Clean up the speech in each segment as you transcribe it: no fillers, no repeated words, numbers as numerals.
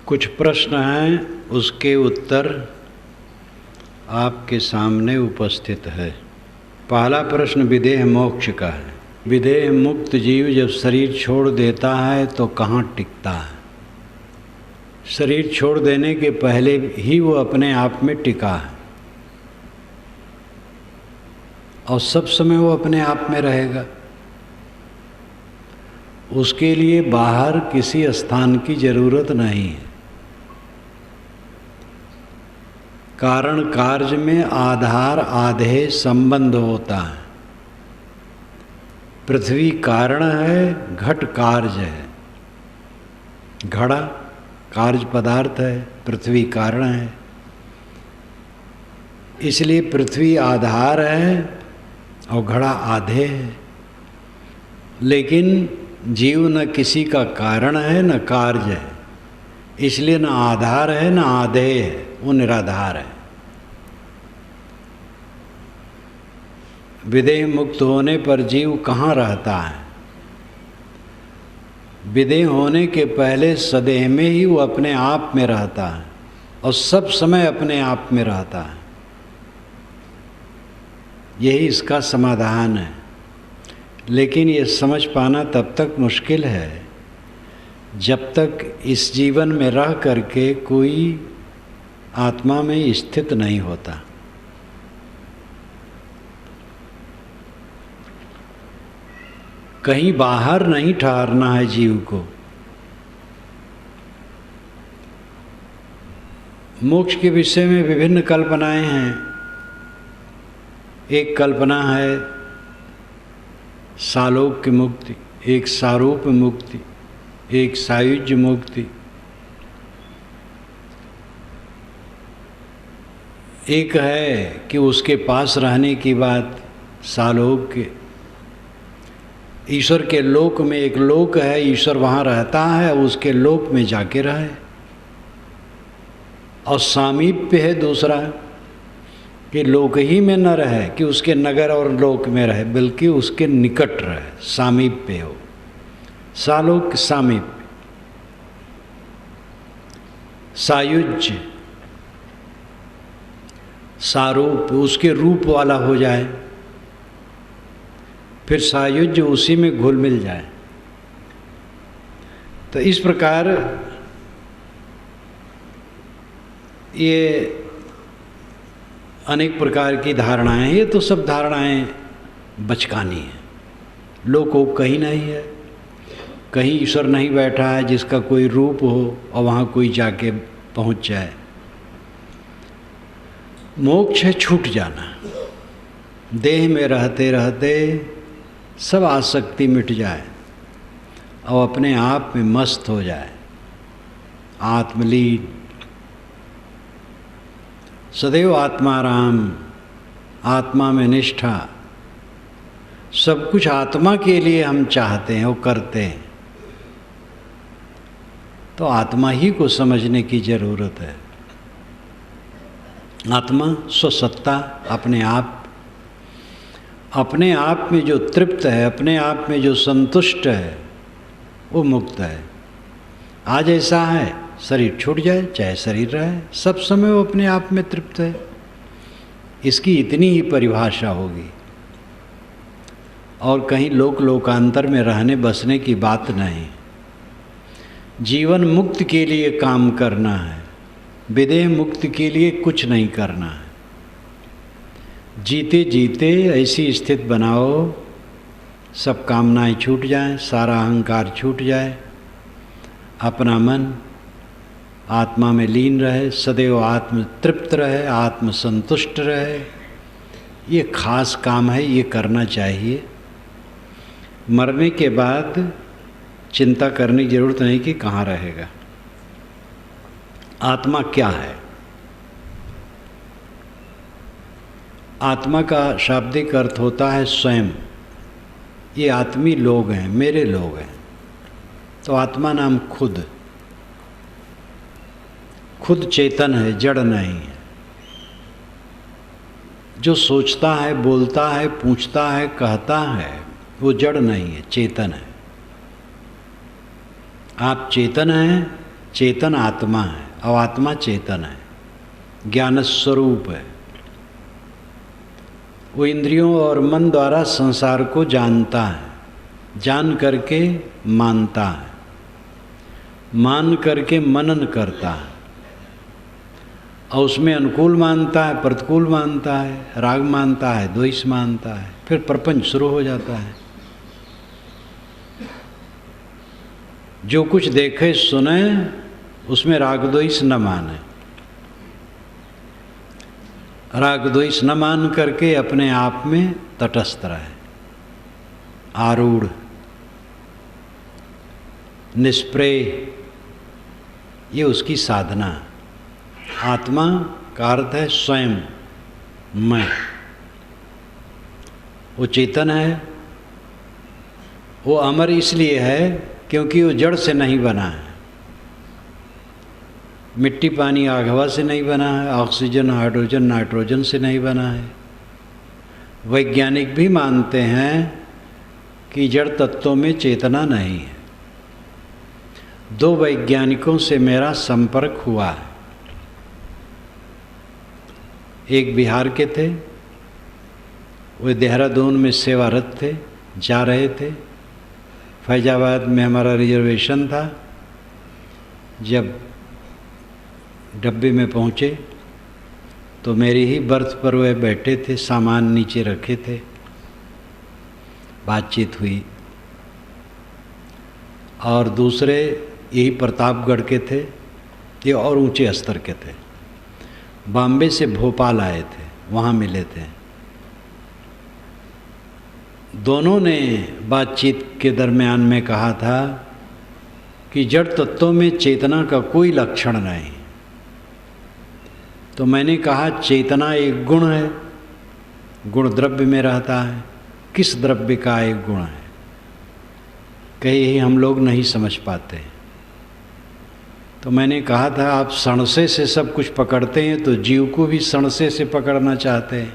कुछ प्रश्न हैं, उसके उत्तर आपके सामने उपस्थित है। पहला प्रश्न विदेह मोक्ष का है। विदेह मुक्त जीव जब शरीर छोड़ देता है तो कहाँ टिकता है? शरीर छोड़ देने के पहले ही वो अपने आप में टिका है और सब समय वो अपने आप में रहेगा। उसके लिए बाहर किसी स्थान की जरूरत नहीं है। कारण कार्य में आधार आधेय संबंध होता है। पृथ्वी कारण है, घट कार्य है। घड़ा कार्य पदार्थ है, पृथ्वी कारण है। इसलिए पृथ्वी आधार है और घड़ा आधे है। लेकिन जीव न किसी का कारण है न कार्य है, इसलिए न आधार है न आधेय है, वो निराधार है। विदेह मुक्त होने पर जीव कहाँ रहता है? विदेह होने के पहले सदेह में ही वो अपने आप में रहता है और सब समय अपने आप में रहता है। यही इसका समाधान है। लेकिन ये समझ पाना तब तक मुश्किल है जब तक इस जीवन में रह करके कोई आत्मा में स्थित नहीं होता। कहीं बाहर नहीं ठहरना है जीव को। मोक्ष के विषय में विभिन्न कल्पनाएं हैं। एक कल्पना है सालोक्य मुक्ति, एक सारूप मुक्ति, एक सायुज्य मुक्ति, एक है कि उसके पास रहने की बात सालोक्य। ईश्वर के लोक में एक लोक है, ईश्वर वहाँ रहता है, उसके लोक में जाके रहे। और सामीप्य है दूसरा कि लोक ही में न रहे कि उसके नगर और लोक में रहे, बल्कि उसके निकट रहे, सामीप्य हो। सालोक्य सामीप्य। सायुज्य सारूप, उसके रूप वाला हो जाए, फिर सायुज्य उसी में घुल मिल जाए। तो इस प्रकार ये अनेक प्रकार की धारणाएं हैं। ये तो सब धारणाएं बचकानी हैं। लोको कहीं नहीं है, कहीं ईश्वर नहीं बैठा है जिसका कोई रूप हो और वहाँ कोई जाके पहुँच जाए। मोक्ष है छूट जाना। देह में रहते रहते सब आसक्ति मिट जाए और अपने आप में मस्त हो जाए, आत्मलीन। सदैव आत्माराम, आत्मा में निष्ठा। सब कुछ आत्मा के लिए हम चाहते हैं और करते हैं। तो आत्मा ही को समझने की जरूरत है। आत्मा स्वसत्ता, अपने आप में जो तृप्त है, अपने आप में जो संतुष्ट है, वो मुक्त है। आज ऐसा है, शरीर छूट जाए चाहे शरीर रहे, सब समय वो अपने आप में तृप्त है। इसकी इतनी ही परिभाषा होगी और कहीं लोकांतर में रहने बसने की बात नहीं। जीवन मुक्त के लिए काम करना है, विदेह मुक्त के लिए कुछ नहीं करना है। जीते जीते ऐसी स्थिति बनाओ, सब कामनाएं छूट जाएं, सारा अहंकार छूट जाए, अपना मन आत्मा में लीन रहे, सदैव आत्म तृप्त रहे, आत्म संतुष्ट रहे। ये खास काम है, ये करना चाहिए। मरने के बाद चिंता करने की जरूरत नहीं कि कहाँ रहेगा। आत्मा क्या है? आत्मा का शाब्दिक अर्थ होता है स्वयं। ये आत्मी लोग हैं, मेरे लोग हैं। तो आत्मा नाम खुद चेतन है, जड़ नहीं है। जो सोचता है, बोलता है, पूछता है, कहता है, वो जड़ नहीं है, चेतन है। आप चेतन हैं, चेतन आत्मा है और आत्मा चेतन है, ज्ञान स्वरूप है। वो इंद्रियों और मन द्वारा संसार को जानता है, जान करके मानता है, मान करके मनन करता है और उसमें अनुकूल मानता है, प्रतिकूल मानता है, राग मानता है, द्वेष मानता है, फिर प्रपंच शुरू हो जाता है। जो कुछ देखे सुने उसमें राग द्वेष न माने, राग द्वेष न मान करके अपने आप में तटस्थ रहे, आरूढ़, निष्प्रेय, ये उसकी साधना। आत्मा का अर्थ है स्वयं, मैं। वो चेतन है, वो अमर इसलिए है क्योंकि वो जड़ से नहीं बना है, मिट्टी पानी आग हवा से नहीं बना है, ऑक्सीजन हाइड्रोजन नाइट्रोजन से नहीं बना है। वैज्ञानिक भी मानते हैं कि जड़ तत्वों में चेतना नहीं है। 2 वैज्ञानिकों से मेरा संपर्क हुआ है, एक बिहार के थे, वे देहरादून में सेवारत थे, जा रहे थे। फैजाबाद में हमारा रिजर्वेशन था। जब डब्बे में पहुँचे तो मेरी ही बर्थ पर वह बैठे थे, सामान नीचे रखे थे, बातचीत हुई। और दूसरे यही प्रतापगढ़ के थे, ये और ऊंचे स्तर के थे, बॉम्बे से भोपाल आए थे, वहाँ मिले थे। दोनों ने बातचीत के दरमियान में कहा था कि जड़ तत्वों में चेतना का कोई लक्षण नहीं। तो मैंने कहा चेतना एक गुण है, गुण द्रव्य में रहता है। किस द्रव्य का एक गुण है? कहीं हम लोग नहीं समझ पाते। तो मैंने कहा था आप सणसे से सब कुछ पकड़ते हैं तो जीव को भी सणसे से पकड़ना चाहते हैं,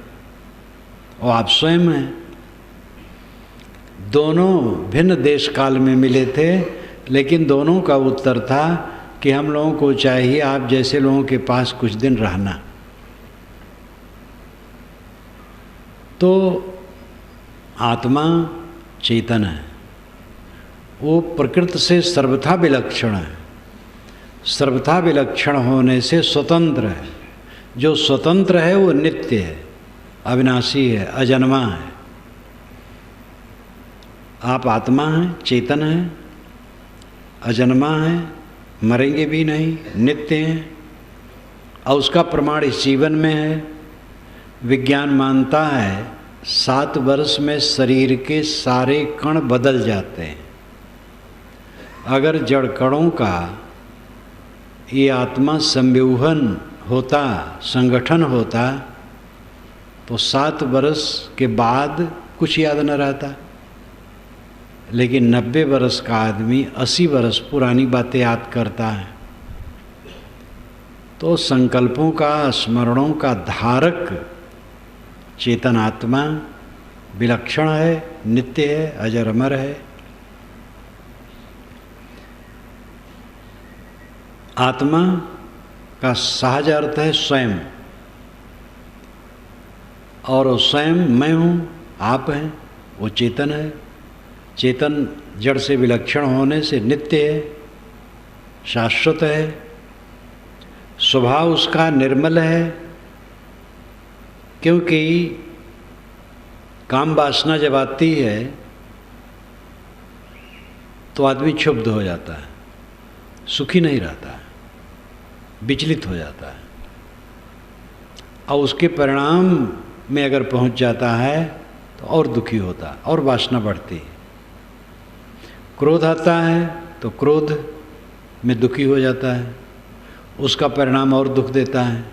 और आप स्वयं हैं। दोनों भिन्न देश काल में मिले थे, लेकिन दोनों का उत्तर था कि हम लोगों को चाहिए आप जैसे लोगों के पास कुछ दिन रहना। तो आत्मा चेतन है, वो प्रकृति से सर्वथा विलक्षण है। सर्वथा विलक्षण होने से स्वतंत्र है। जो स्वतंत्र है वो नित्य है, अविनाशी है, अजन्मा है। आप आत्मा हैं, चेतन हैं, अजन्मा हैं, मरेंगे भी नहीं, नित्य हैं, और उसका प्रमाण इस जीवन में है। विज्ञान मानता है 7 वर्ष में शरीर के सारे कण बदल जाते हैं। अगर जड़ कणों का ये आत्मा संव्यूहन होता, संगठन होता, तो 7 वर्ष के बाद कुछ याद न रहता। लेकिन 90 वर्ष का आदमी 80 वर्ष पुरानी बातें याद करता है। तो संकल्पों का, स्मरणों का धारक चेतन आत्मा विलक्षण है, नित्य है, अजर अमर है। आत्मा का सहज अर्थ है स्वयं, और वो स्वयं मैं हूँ, आप हैं, वो चेतन है। चेतन जड़ से विलक्षण होने से नित्य है, शाश्वत है, स्वभाव उसका निर्मल है। क्योंकि काम वासना जब आती है तो आदमी क्षुब्ध हो जाता है, सुखी नहीं रहता है, विचलित हो जाता है, और उसके परिणाम में अगर पहुंच जाता है तो और दुखी होता है और वासना बढ़ती है। क्रोध आता है तो क्रोध में दुखी हो जाता है, उसका परिणाम और दुख देता है।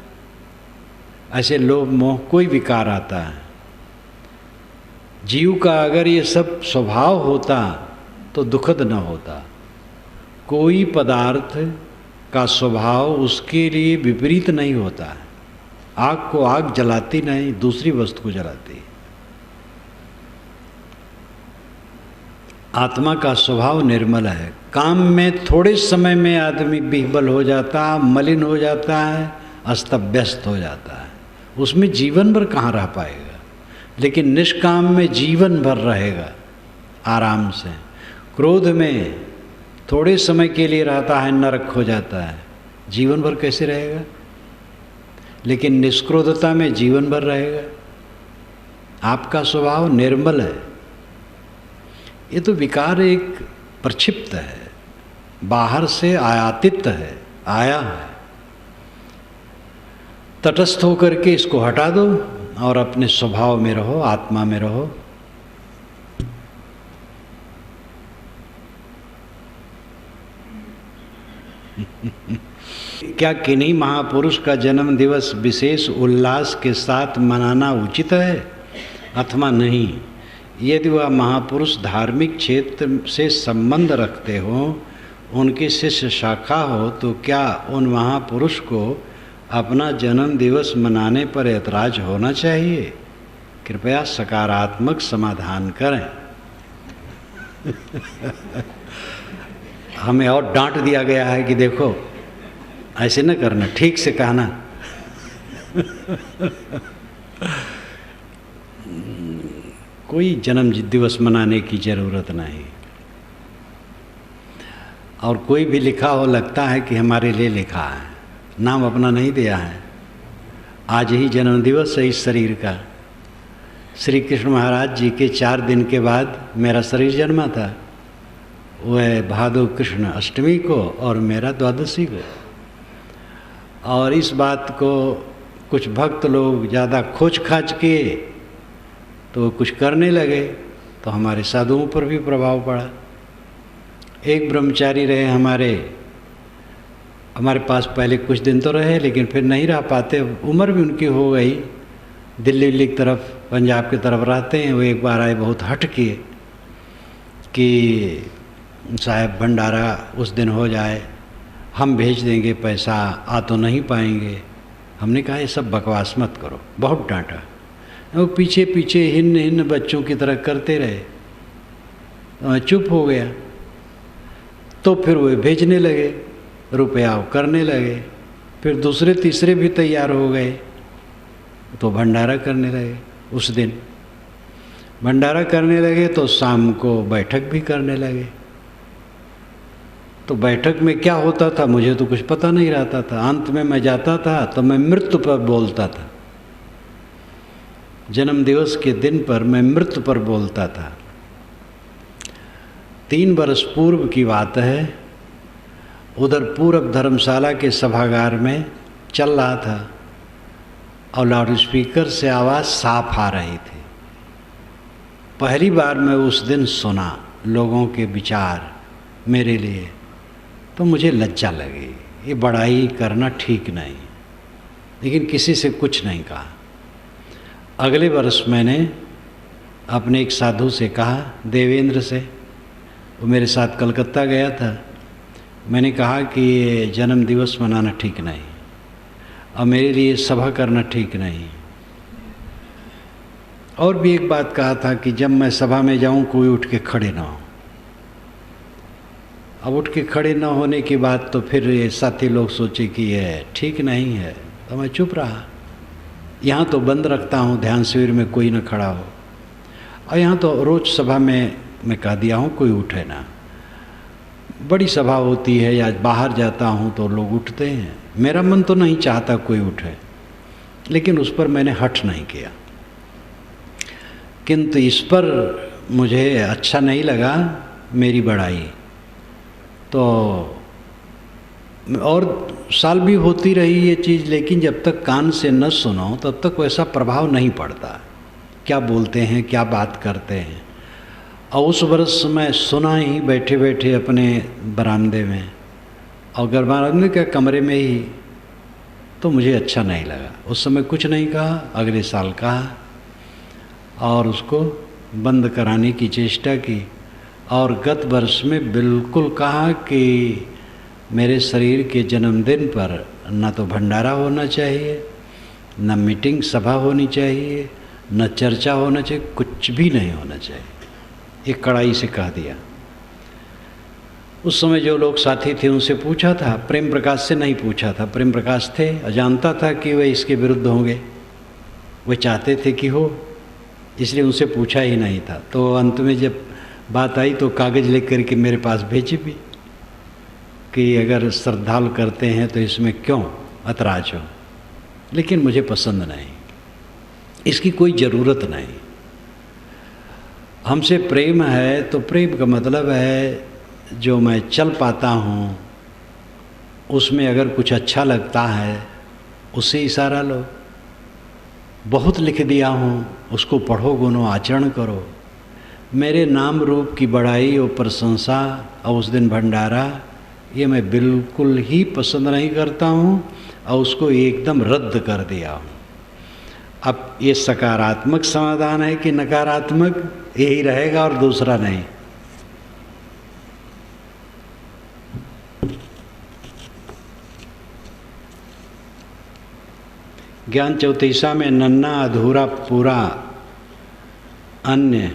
ऐसे लोभ मोह कोई विकार आता है। जीव का अगर ये सब स्वभाव होता तो दुखद न होता। कोई पदार्थ का स्वभाव उसके लिए विपरीत नहीं होता है। आग को आग जलाती नहीं, दूसरी वस्तु को जलाती है। आत्मा का स्वभाव निर्मल है। काम में थोड़े समय में आदमी विह्वल हो जाता, मलिन हो जाता है, अस्त व्यस्त हो जाता है, उसमें जीवन भर कहाँ रह पाएगा। लेकिन निष्काम में जीवन भर रहेगा आराम से। क्रोध में थोड़े समय के लिए रहता है, नरक हो जाता है, जीवन भर कैसे रहेगा। लेकिन निष्क्रोधता में जीवन भर रहेगा। आपका स्वभाव निर्मल है। ये तो विकार एक प्रक्षिप्त है, बाहर से आयातित है, आया है। तटस्थ होकर के इसको हटा दो और अपने स्वभाव में रहो, आत्मा में रहो। क्या किन्हीं महापुरुष का जन्म दिवस विशेष उल्लास के साथ मनाना उचित है अथवा नहीं? यदि वह महापुरुष धार्मिक क्षेत्र से संबंध रखते हो, उनकी शिष्य शाखा हो, तो क्या उन महापुरुष को अपना जन्म दिवस मनाने पर ऐतराज होना चाहिए? कृपया सकारात्मक समाधान करें। हमें और डांट दिया गया है कि देखो ऐसे न करना, ठीक से कहना। कोई जन्म दिवस मनाने की ज़रूरत नहीं। और कोई भी लिखा हो, लगता है कि हमारे लिए लिखा है, नाम अपना नहीं दिया है। आज ही जन्म दिवस है इस शरीर का। श्री कृष्ण महाराज जी के 4 दिन के बाद मेरा शरीर जन्मा था। वह भादो कृष्ण अष्टमी को और मेरा द्वादशी को। और इस बात को कुछ भक्त लोग ज़्यादा खोज खाच किए तो कुछ करने लगे, तो हमारे साधुओं पर भी प्रभाव पड़ा। एक ब्रह्मचारी रहे हमारे पास पहले कुछ दिन तो रहे, लेकिन फिर नहीं रह पाते, उम्र भी उनकी हो गई, दिल्ली की तरफ, पंजाब की तरफ रहते हैं। वो एक बार आए, बहुत हट किए कि साहब भंडारा उस दिन हो जाए, हम भेज देंगे पैसा, आ तो नहीं पाएंगे। हमने कहा ये सब बकवास मत करो, बहुत डांटा। वो पीछे पीछे हिन्न बच्चों की तरह करते रहे, तो मैं चुप हो गया। तो फिर वे भेजने लगे, रुपया करने लगे। फिर दूसरे तीसरे भी तैयार हो गए, तो भंडारा करने लगे। उस दिन भंडारा करने लगे तो शाम को बैठक भी करने लगे। तो बैठक में क्या होता था मुझे तो कुछ पता नहीं रहता था। अंत में मैं जाता था तो मैं मृत्यु पर बोलता था। जन्म दिवस के दिन पर मैं मृत्यु पर बोलता था। 3 वर्ष पूर्व की बात है। उधर पूरब धर्मशाला के सभागार में चल रहा था और लाउड स्पीकर से आवाज़ साफ आ रही थी। पहली बार मैं उस दिन सुना लोगों के विचार मेरे लिए, तो मुझे लज्जा लगी। ये बड़ाई करना ठीक नहीं, लेकिन किसी से कुछ नहीं कहा। अगले वर्ष मैंने अपने एक साधु से कहा, देवेंद्र से, वो मेरे साथ कलकत्ता गया था। मैंने कहा कि ये जन्म दिवस मनाना ठीक नहीं और मेरे लिए सभा करना ठीक नहीं। और भी एक बात कहा था कि जब मैं सभा में जाऊं कोई उठ के खड़े ना हो। अब उठ के खड़े न होने की बात तो फिर ये साथी लोग सोचे कि ये ठीक नहीं है, तो मैं चुप रहा। यहाँ तो बंद रखता हूँ ध्यान शिविर में कोई न खड़ा हो, और यहाँ तो रोज़ सभा में मैं कह दिया हूँ कोई उठे ना। बड़ी सभा होती है या बाहर जाता हूँ तो लोग उठते हैं, मेरा मन तो नहीं चाहता कोई उठे, लेकिन उस पर मैंने हठ नहीं किया। किंतु इस पर मुझे अच्छा नहीं लगा मेरी बड़ाई। तो और साल भी होती रही ये चीज़, लेकिन जब तक कान से न सुनो तब तक वैसा प्रभाव नहीं पड़ता, क्या बोलते हैं क्या बात करते हैं। और उस वर्ष मैं सुना ही बैठे बैठे अपने बरामदे में और बरामदे के कमरे में ही, तो मुझे अच्छा नहीं लगा। उस समय कुछ नहीं कहा, अगले साल कहा और उसको बंद कराने की चेष्टा की। और गत वर्ष में बिल्कुल कहा कि मेरे शरीर के जन्मदिन पर न तो भंडारा होना चाहिए, न मीटिंग सभा होनी चाहिए, न चर्चा होना चाहिए, कुछ भी नहीं होना चाहिए। एक कड़ाई से कह दिया। उस समय जो लोग साथी थे उनसे पूछा था, प्रेम प्रकाश से नहीं पूछा था। प्रेम प्रकाश थे, जानता था कि वे इसके विरुद्ध होंगे, वे चाहते थे कि हो, इसलिए उनसे पूछा ही नहीं था। तो अंत में जब बात आई तो कागज़ लेकर के मेरे पास भेजी भी कि अगर श्रद्धालु करते हैं तो इसमें क्यों ऐतराज हो, लेकिन मुझे पसंद नहीं, इसकी कोई ज़रूरत नहीं। हमसे प्रेम है तो प्रेम का मतलब है जो मैं चल पाता हूँ उसमें अगर कुछ अच्छा लगता है उससे इशारा लो। बहुत लिख दिया हूँ, उसको पढ़ो, गुनो, आचरण करो। मेरे नाम रूप की बड़ाई और प्रशंसा और उस दिन भंडारा, ये मैं बिल्कुल ही पसंद नहीं करता हूँ और उसको एकदम रद्द कर दिया हूँ। अब ये सकारात्मक समाधान है कि नकारात्मक, यही रहेगा और दूसरा नहीं। ज्ञान चौतीसा में नन्ना अधूरा पूरा अन्य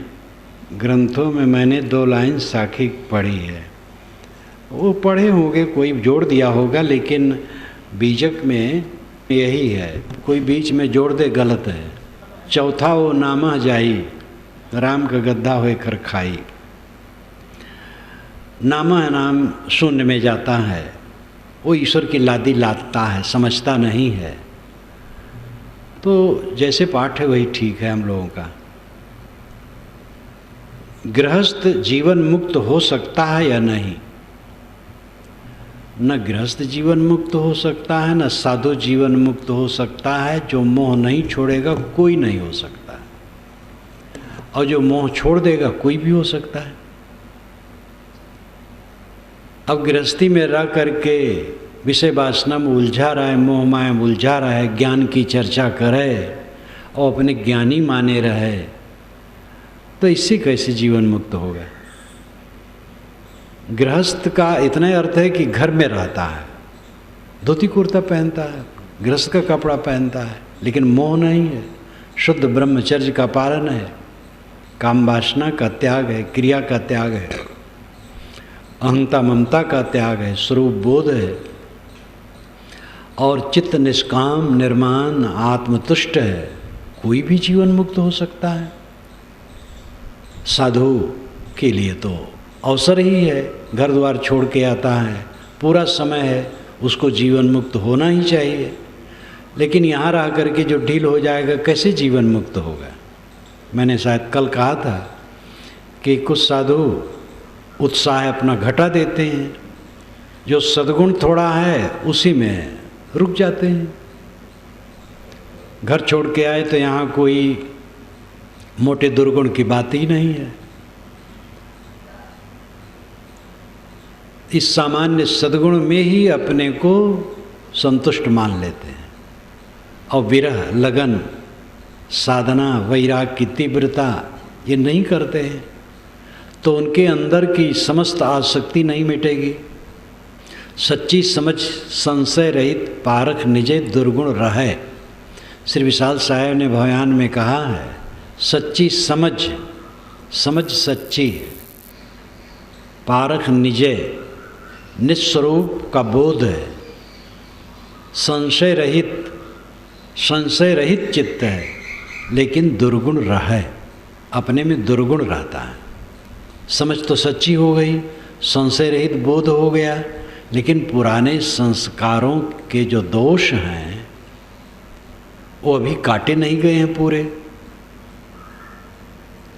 ग्रंथों में मैंने 2 लाइन साखी पढ़ी है। वो पढ़े होंगे, कोई जोड़ दिया होगा, लेकिन बीजक में यही है, कोई बीच में जोड़ दे गलत है। चौथा वो नामा जाई, राम का गद्दा होए कर खाई। नामा नाम शून्य में जाता है, वो ईश्वर की लादी लादता है, समझता नहीं है। तो जैसे पाठ है वही ठीक है हम लोगों का। गृहस्थ जीवन मुक्त हो सकता है या नहीं? न गृहस्थ जीवन मुक्त हो सकता है, न साधु जीवन मुक्त हो सकता है। जो मोह नहीं छोड़ेगा कोई नहीं हो सकता, और जो मोह छोड़ देगा कोई भी हो सकता है। अब गृहस्थी में रह करके विषय वासना में उलझा रहा है, मोह माया में उलझा रहा है, ज्ञान की चर्चा करे और अपने ज्ञानी माने रहे, तो इससे कैसे जीवन मुक्त होगा? गृहस्थ का इतना अर्थ है कि घर में रहता है, धोती कुर्ता पहनता है, गृहस्थ का कपड़ा पहनता है, लेकिन मोह नहीं है, शुद्ध ब्रह्मचर्य का पालन है, काम वासना का त्याग है, क्रिया का त्याग है, अहंता ममता का त्याग है, स्वरूप बोध है, और चित्त निष्काम निर्माण आत्मतुष्ट है। कोई भी जीवन मुक्त हो सकता है। साधु के लिए तो अवसर ही है, घर द्वार छोड़ के आता है, पूरा समय है, उसको जीवन मुक्त होना ही चाहिए। लेकिन यहाँ रह करके जो ढील हो जाएगा, कैसे जीवन मुक्त होगा? मैंने शायद कल कहा था कि कुछ साधु उत्साह अपना घटा देते हैं, जो सद्गुण थोड़ा है उसी में रुक जाते हैं। घर छोड़ के आए तो यहाँ कोई मोटे दुर्गुण की बात ही नहीं है। इस सामान्य सद्गुण में ही अपने को संतुष्ट मान लेते हैं, और विरह, लगन, साधना, वैराग की तीव्रता ये नहीं करते हैं, तो उनके अंदर की समस्त आसक्ति नहीं मिटेगी। सच्ची समझ संशय रहित पारख निजे दुर्गुण रहे। श्री विशाल साहेब ने भयान में कहा है, सच्ची समझ, समझ सच्ची, पारख निजे, निस्वरूप का बोध है, संशय रहित चित्त है, लेकिन दुर्गुण रहे, अपने में दुर्गुण रहता है। समझ तो सच्ची हो गई, संशय रहित बोध हो गया, लेकिन पुराने संस्कारों के जो दोष हैं वो अभी काटे नहीं गए हैं पूरे,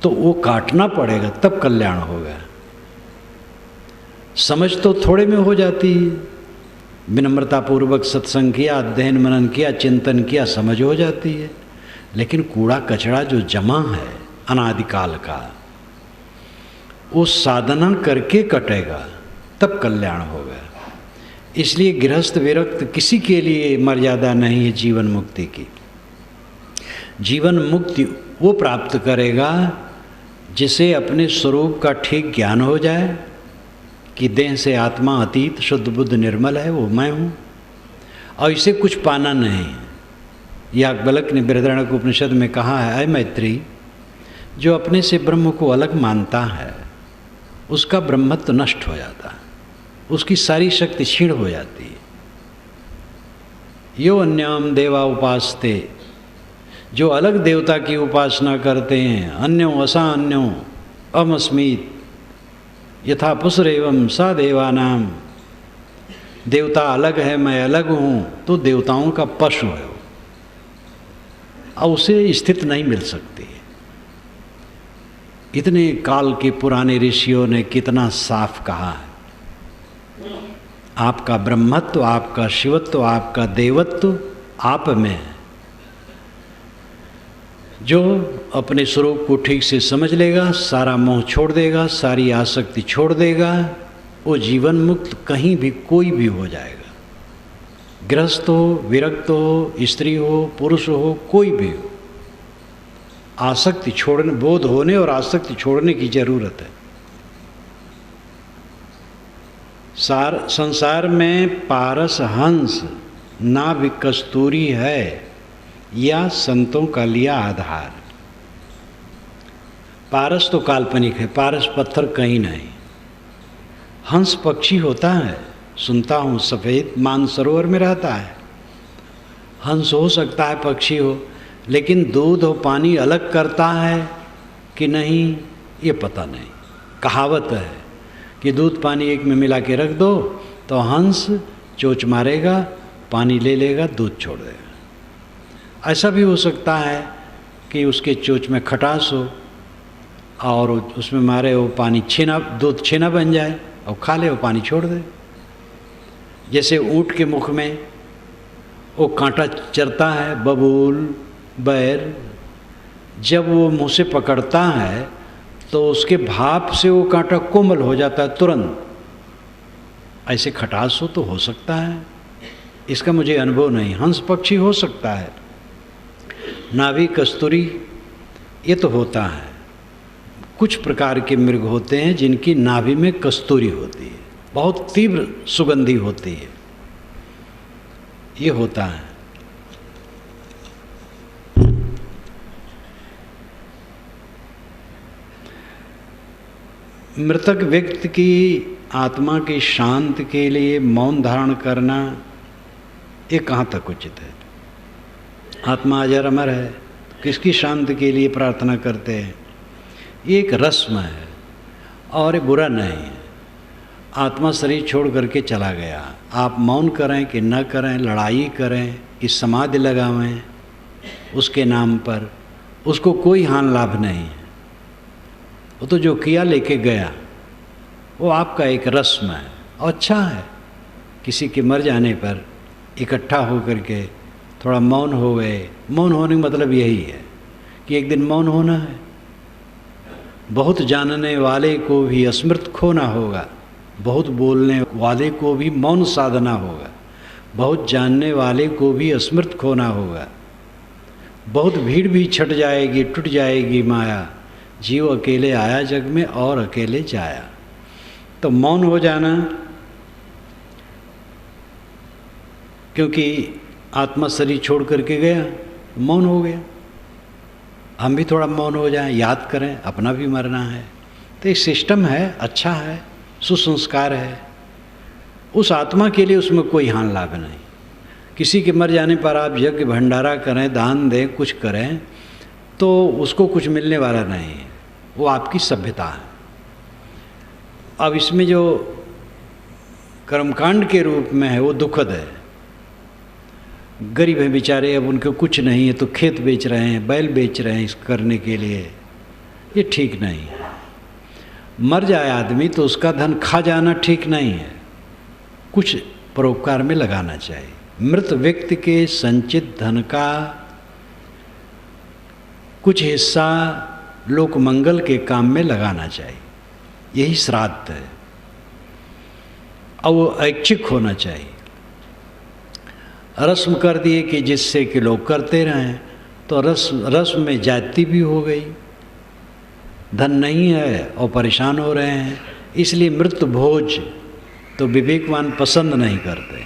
तो वो काटना पड़ेगा, तब कल्याण होगा। समझ तो थोड़े में हो जाती है, विनम्रतापूर्वक सत्संग किया, अध्ययन मनन किया, चिंतन किया, समझ हो जाती है। लेकिन कूड़ा कचरा जो जमा है अनादिकाल का, वो साधना करके कटेगा, तब कल्याण होगा। इसलिए गृहस्थ विरक्त किसी के लिए मर्यादा नहीं है जीवन मुक्ति की। जीवन मुक्ति वो प्राप्त करेगा जिसे अपने स्वरूप का ठीक ज्ञान हो जाए कि देह से आत्मा अतीत, शुद्ध बुद्ध निर्मल है, वो मैं हूँ, और इसे कुछ पाना नहीं। याज्ञवल्क्य ने बृहदारण्यक उपनिषद में कहा है, अय मैत्री, जो अपने से ब्रह्म को अलग मानता है उसका ब्रह्मत्व नष्ट हो जाता है, उसकी सारी शक्ति क्षीण हो जाती है। यो अन्यम देवा उपासते, जो अलग देवता की उपासना करते हैं, अन्यो असा अन्यो अमस्मीत यथा पुसरेवम सा देवानाम, देवता अलग है मैं अलग हूँ, तो देवताओं का पशु है वो, और उसे स्थिति नहीं मिल सकती। इतने काल के पुराने ऋषियों ने कितना साफ कहा है, आपका ब्रह्मत्व, आपका शिवत्व, आपका देवत्व आप में है। जो अपने स्वरूप को ठीक से समझ लेगा, सारा मोह छोड़ देगा, सारी आसक्ति छोड़ देगा, वो जीवन मुक्त कहीं भी कोई भी हो जाएगा। गृहस्थ हो, विरक्त हो, स्त्री हो, पुरुष हो, कोई भी हो, आसक्ति छोड़ने, बोध होने और आसक्ति छोड़ने की जरूरत है। संसार में पारस हंस नाभि कस्तूरी है, या संतों का लिया आधार। पारस तो काल्पनिक है, पारस पत्थर कहीं नहीं। हंस पक्षी होता है, सुनता हूँ, सफ़ेद मानसरोवर में रहता है। हंस हो सकता है, पक्षी हो, लेकिन दूध और पानी अलग करता है कि नहीं ये पता नहीं। कहावत है कि दूध पानी एक में मिला के रख दो तो हंस चोंच मारेगा, पानी ले लेगा, दूध छोड़ देगा। ऐसा भी हो सकता है कि उसके चोंच में खटास हो और उसमें मारे वो पानी छेना, दूध छेना बन जाए और खा ले, वो पानी छोड़ दे। जैसे ऊँट के मुख में वो कांटा चरता है, बबूल, बैर, जब वो मुँह से पकड़ता है तो उसके भाप से वो कांटा कोमल हो जाता है तुरंत। ऐसे खटास हो तो हो सकता है, इसका मुझे अनुभव नहीं। हंस पक्षी हो सकता है, नाभि कस्तूरी ये तो होता है। कुछ प्रकार के मृग होते हैं जिनकी नाभि में कस्तूरी होती है, बहुत तीव्र सुगंधी होती है, ये होता है। मृतक व्यक्ति की आत्मा के शांत के लिए मौन धारण करना ये कहाँ तक उचित है? आत्मा अजर अमर है, किसकी शांति के लिए प्रार्थना करते हैं? ये एक रस्म है और ये बुरा नहीं है। आत्मा शरीर छोड़ करके चला गया, आप मौन करें कि न करें, लड़ाई करें कि समाधि लगावें उसके नाम पर, उसको कोई हानि लाभ नहीं है। वो तो जो किया लेके गया, वो आपका एक रस्म है और अच्छा है। किसी के मर जाने पर इकट्ठा हो करके थोड़ा मौन हो गए। मौन होने का मतलब यही है कि एक दिन मौन होना है। बहुत जानने वाले को भी स्मृत खोना होगा, बहुत बोलने वाले को भी मौन साधना होगा, बहुत जानने वाले को भी स्मृत खोना होगा। बहुत भीड़ भी छट जाएगी, टूट जाएगी माया, जीव अकेले आया जग में और अकेले जाया। तो मौन हो जाना, क्योंकि आत्मा शरीर छोड़ करके गया, मौन हो गया। हम भी थोड़ा मौन हो जाएं, याद करें अपना भी मरना है। तो एक सिस्टम है, अच्छा है, सुसंस्कार है। उस आत्मा के लिए उसमें कोई हानि लाभ नहीं। किसी के मर जाने पर आप यज्ञ भंडारा करें, दान दें, कुछ करें, तो उसको कुछ मिलने वाला नहीं है, वो आपकी सभ्यता है। अब इसमें जो कर्मकांड के रूप में है वो दुखद है। गरीब हैं बेचारे, अब उनके कुछ नहीं है तो खेत बेच रहे हैं, बैल बेच रहे हैं इस करने के लिए, ये ठीक नहीं है। मर जाए आदमी तो उसका धन खा जाना ठीक नहीं है, कुछ परोपकार में लगाना चाहिए। मृत व्यक्ति के संचित धन का कुछ हिस्सा लोक मंगल के काम में लगाना चाहिए, यही श्राद्ध है। और वो ऐच्छिक होना चाहिए। रस्म कर दिए कि जिससे कि लोग करते रहें, तो रस्म में जाति भी हो गई। धन नहीं है और परेशान हो रहे हैं, इसलिए मृत भोज तो विवेकवान पसंद नहीं करते।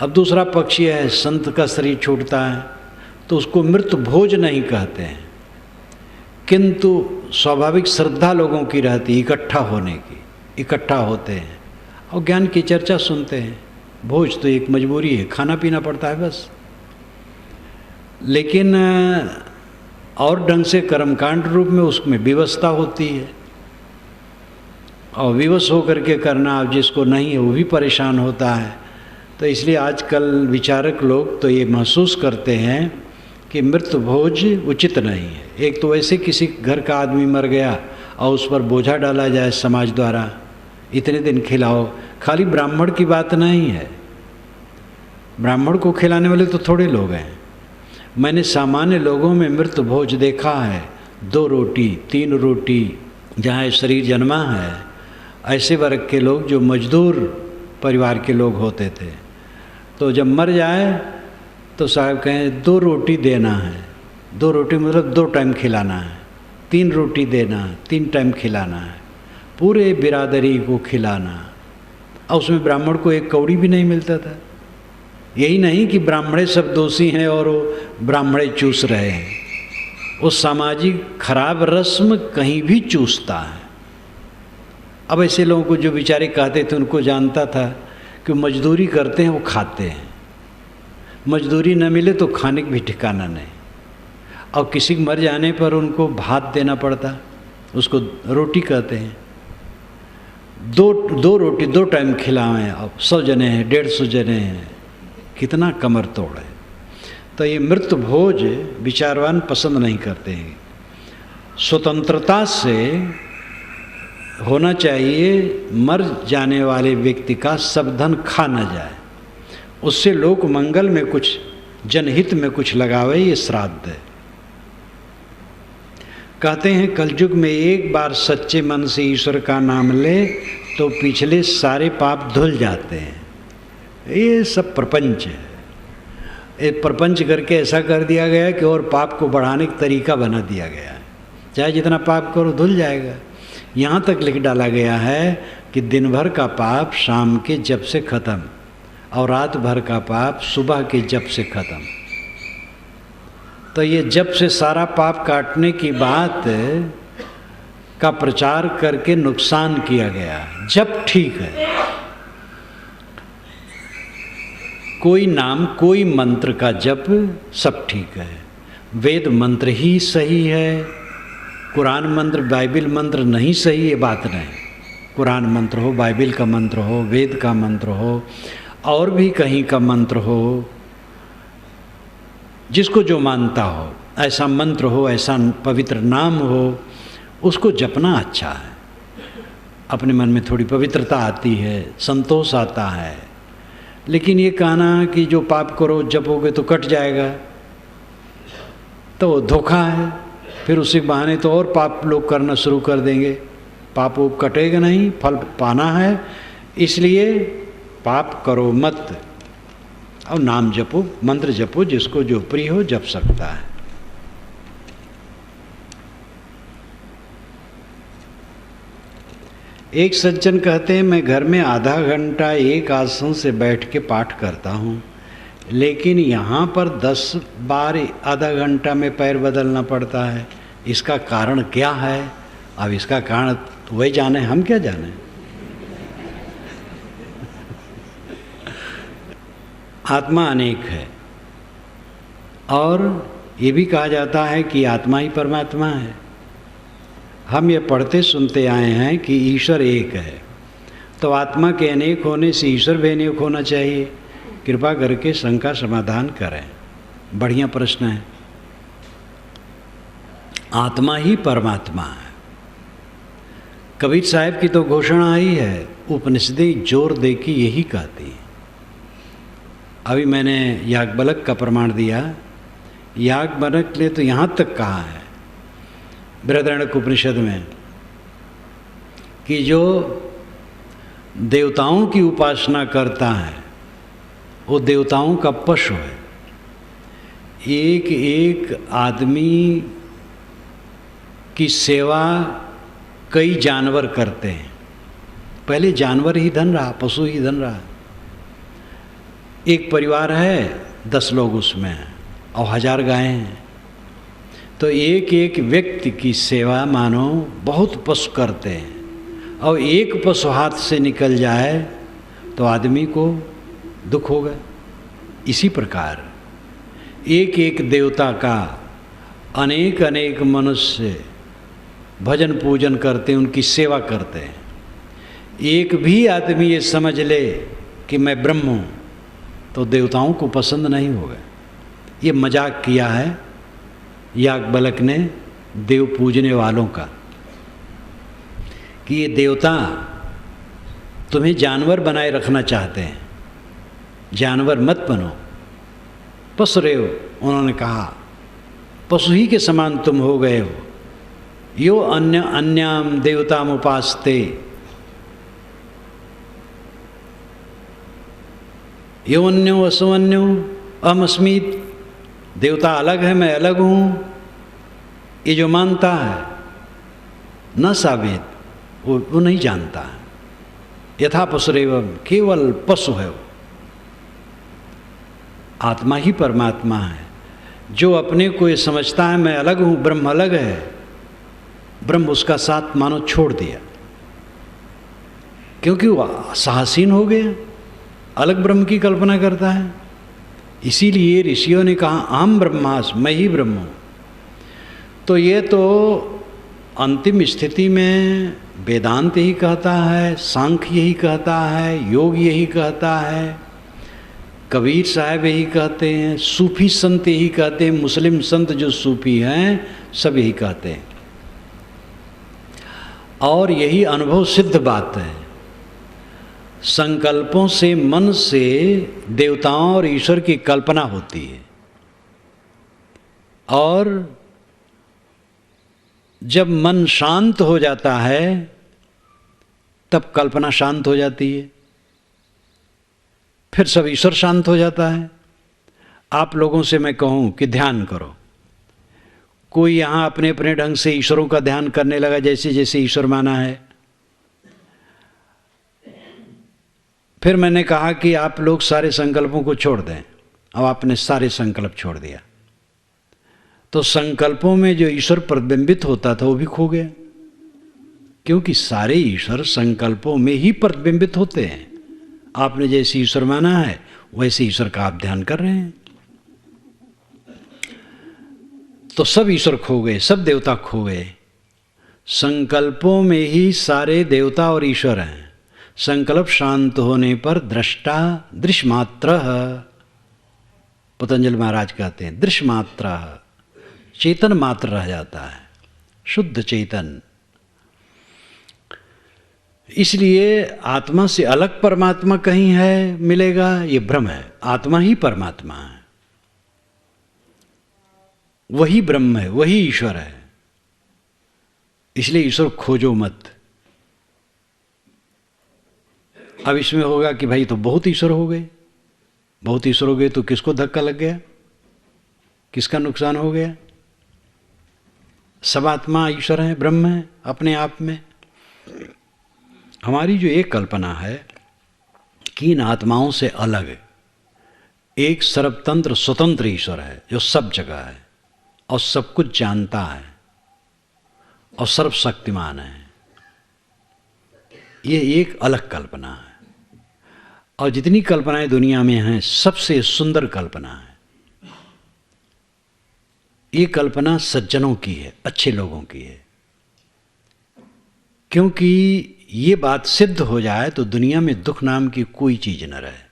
अब दूसरा पक्ष यह है, संत का शरीर छूटता है तो उसको मृत भोज नहीं कहते हैं, किंतु स्वाभाविक श्रद्धा लोगों की रहती इकट्ठा होने की, इकट्ठा होते हैं और ज्ञान की चर्चा सुनते हैं। भोज तो एक मजबूरी है, खाना पीना पड़ता है बस। लेकिन और ढंग से कर्मकांड रूप में उसमें विवशता होती है, और विवश होकर के करना जिसको नहीं है वो भी परेशान होता है। तो इसलिए आजकल विचारक लोग तो ये महसूस करते हैं कि मृत्यु भोज उचित नहीं है। एक तो वैसे किसी घर का आदमी मर गया और उस पर बोझा डाला जाए समाज द्वारा, इतने दिन खिलाओ। खाली ब्राह्मण की बात नहीं है, ब्राह्मण को खिलाने वाले तो थोड़े लोग हैं। मैंने सामान्य लोगों में मृत्यु भोज देखा है, 2 रोटी 3 रोटी, जहाँ शरीर जन्मा है। ऐसे वर्ग के लोग जो मजदूर परिवार के लोग होते थे, तो जब मर जाए तो साहब कहें 2 रोटी देना है। 2 रोटी मतलब 2 टाइम खिलाना है, 3 रोटी देना है, 3 टाइम खिलाना है, पूरे बिरादरी को खिलाना। और उसमें ब्राह्मण को एक कौड़ी भी नहीं मिलता था। यही नहीं कि ब्राह्मणे सब दोषी हैं और वो ब्राह्मणे चूस रहे हैं, वो सामाजिक खराब रस्म कहीं भी चूसता है। अब ऐसे लोगों को जो बेचारे कहते थे उनको जानता था कि मजदूरी करते हैं वो खाते हैं, मजदूरी न मिले तो खाने की भी ठिकाना नहीं। और किसी के मर जाने पर उनको भात देना पड़ता, उसको रोटी कहते हैं। 2 रोटी 2 टाइम खिलाएं। अब 100 जने हैं, 150 जने हैं, कितना कमर तोड़ है। तो ये मृत्यु भोज विचारवान पसंद नहीं करते हैं। स्वतंत्रता से होना चाहिए, मर जाने वाले व्यक्ति का सब धन खा न जाए, उससे लोक मंगल में कुछ, जनहित में कुछ लगावे, ये श्राद्ध है। कहते हैं कलयुग में एक बार सच्चे मन से ईश्वर का नाम ले तो पिछले सारे पाप धुल जाते हैं। ये सब प्रपंच है। ये प्रपंच करके ऐसा कर दिया गया कि और पाप को बढ़ाने का तरीका बना दिया गया है। चाहे जितना पाप करो धुल जाएगा। यहाँ तक लिख डाला गया है कि दिन भर का पाप शाम के जप से खत्म और रात भर का पाप सुबह के जप से खत्म। तो ये जप से सारा पाप काटने की बात का प्रचार करके नुकसान किया गया। जप ठीक है, कोई नाम कोई मंत्र का जप सब ठीक है, वेद मंत्र ही सही है, कुरान मंत्र बाइबिल मंत्र नहीं सही, ये बात नहीं। कुरान मंत्र हो, बाइबिल का मंत्र हो, वेद का मंत्र हो, और भी कहीं का मंत्र हो, जिसको जो मानता हो, ऐसा मंत्र हो, ऐसा पवित्र नाम हो, उसको जपना अच्छा है। अपने मन में थोड़ी पवित्रता आती है, संतोष आता है। लेकिन ये कहना कि जो पाप करो जपोगे तो कट जाएगा, तो धोखा है। फिर उसी बहाने तो और पाप लोग करना शुरू कर देंगे। पाप वो कटेगा नहीं, फल पाना है, इसलिए पाप करो मत और नाम जपो, मंत्र जपो, जिसको जो प्रिय हो जप सकता है। एक सज्जन कहते हैं मैं घर में आधा घंटा एक आसन से बैठ के पाठ करता हूँ, लेकिन यहाँ पर 10 बार आधा घंटा में पैर बदलना पड़ता है। इसका कारण क्या है? अब इसका कारण वही जाने, हम क्या जाने। आत्मा अनेक है और ये भी कहा जाता है कि आत्मा ही परमात्मा है। हम ये पढ़ते सुनते आए हैं कि ईश्वर एक है, तो आत्मा के अनेक होने से ईश्वर भी अनेक होना चाहिए। कृपा करके शंका समाधान करें। बढ़िया प्रश्न है। आत्मा ही परमात्मा है। कबीर साहब की तो घोषणा आई है, उपनिषदें जोर दे के यही कहती है। अभी मैंने याज्ञवल्क्य का प्रमाण दिया। याज्ञवल्क्य ने तो यहाँ तक कहा है बृहदारण्यक उपनिषद में कि जो देवताओं की उपासना करता है वो देवताओं का पशु है। एक एक आदमी की सेवा कई जानवर करते हैं। पहले जानवर ही धन रहा, पशु ही धन रहा। एक परिवार है, 10 लोग उसमें हैं और 1000 गायें हैं। तो एक एक व्यक्ति की सेवा मानो बहुत पशु करते हैं, और एक पशु हाथ से निकल जाए तो आदमी को दुख होगा। इसी प्रकार एक एक देवता का अनेक अनेक मनुष्य भजन पूजन करते हैं, उनकी सेवा करते हैं। एक भी आदमी ये समझ ले कि मैं ब्रह्म हूँ तो देवताओं को पसंद नहीं होगा। ये मजाक किया है याज्ञवल्क्य ने देव पूजने वालों का कि ये देवता तुम्हें जानवर बनाए रखना चाहते हैं, जानवर मत बनो, पशु रहे हो। उन्होंने कहा पशु ही के समान तुम हो गए हो। यो अन्य अन्याम देवताम उपासते, यो अन्यो असो अन्यो अहमस्मीत। देवता अलग है, मैं अलग हूँ, ये जो मानता है न साबित, वो नहीं जानता है। यथा पशुरेव, केवल पशु है वो, आत्मा ही परमात्मा है। जो अपने को ये समझता है मैं अलग हूँ, ब्रह्म अलग है, ब्रह्म उसका साथ मानो छोड़ दिया, क्योंकि वो साहसीन हो गया, अलग ब्रह्म की कल्पना करता है। इसीलिए ऋषियों ने कहा अहम ब्रह्मास्मि, मैं ही ब्रह्म हूँ। तो ये तो अंतिम स्थिति में वेदांत यही कहता है, सांख्य यही कहता है, योग यही कहता है, कबीर साहब यही कहते हैं, सूफी संत यही कहते हैं, मुस्लिम संत जो सूफी हैं सब यही कहते हैं। और यही अनुभव सिद्ध बात है। संकल्पों से, मन से देवताओं और ईश्वर की कल्पना होती है, और जब मन शांत हो जाता है तब कल्पना शांत हो जाती है, फिर सब ईश्वर शांत हो जाता है। आप लोगों से मैं कहूँ कि ध्यान करो, कोई यहाँ अपने अपने ढंग से ईश्वरों का ध्यान करने लगा, जैसे जैसे ईश्वर माना है। फिर मैंने कहा कि आप लोग सारे संकल्पों को छोड़ दें। अब आपने सारे संकल्प छोड़ दिया तो संकल्पों में जो ईश्वर प्रतिबिंबित होता था वो भी खो गया, क्योंकि सारे ईश्वर संकल्पों में ही प्रतिबिंबित होते हैं। आपने जैसे ईश्वर माना है वैसे ईश्वर का आप ध्यान कर रहे हैं, तो सब ईश्वर खो गए, सब देवता खो गए। संकल्पों में ही सारे देवता और ईश्वर हैं। संकल्प शांत होने पर दृष्टा दृश्यमात्र, पतंजलि महाराज कहते हैं दृश्यमात्र, चेतन मात्र रह जाता है, शुद्ध चेतन। इसलिए आत्मा से अलग परमात्मा कहीं है मिलेगा, ये भ्रम है। आत्मा ही परमात्मा है, वही ब्रह्म है, वही ईश्वर है। इसलिए ईश्वर खोजो मत। अब इसमें होगा कि भाई तो बहुत ईश्वर हो गए, बहुत ईश्वर हो गए तो किसको धक्का लग गया, किसका नुकसान हो गया? सब आत्मा ईश्वर है, ब्रह्म है अपने आप में। हमारी जो एक कल्पना है कि इन आत्माओं से अलग एक सर्वतंत्र स्वतंत्र ईश्वर है जो सब जगह है और सब कुछ जानता है और सर्वशक्तिमान है, ये एक अलग कल्पना है। और जितनी कल्पनाएं दुनिया में हैं सबसे सुंदर कल्पना है ये कल्पना सज्जनों की है, अच्छे लोगों की है। क्योंकि ये बात सिद्ध हो जाए तो दुनिया में दुख नाम की कोई चीज न रहे।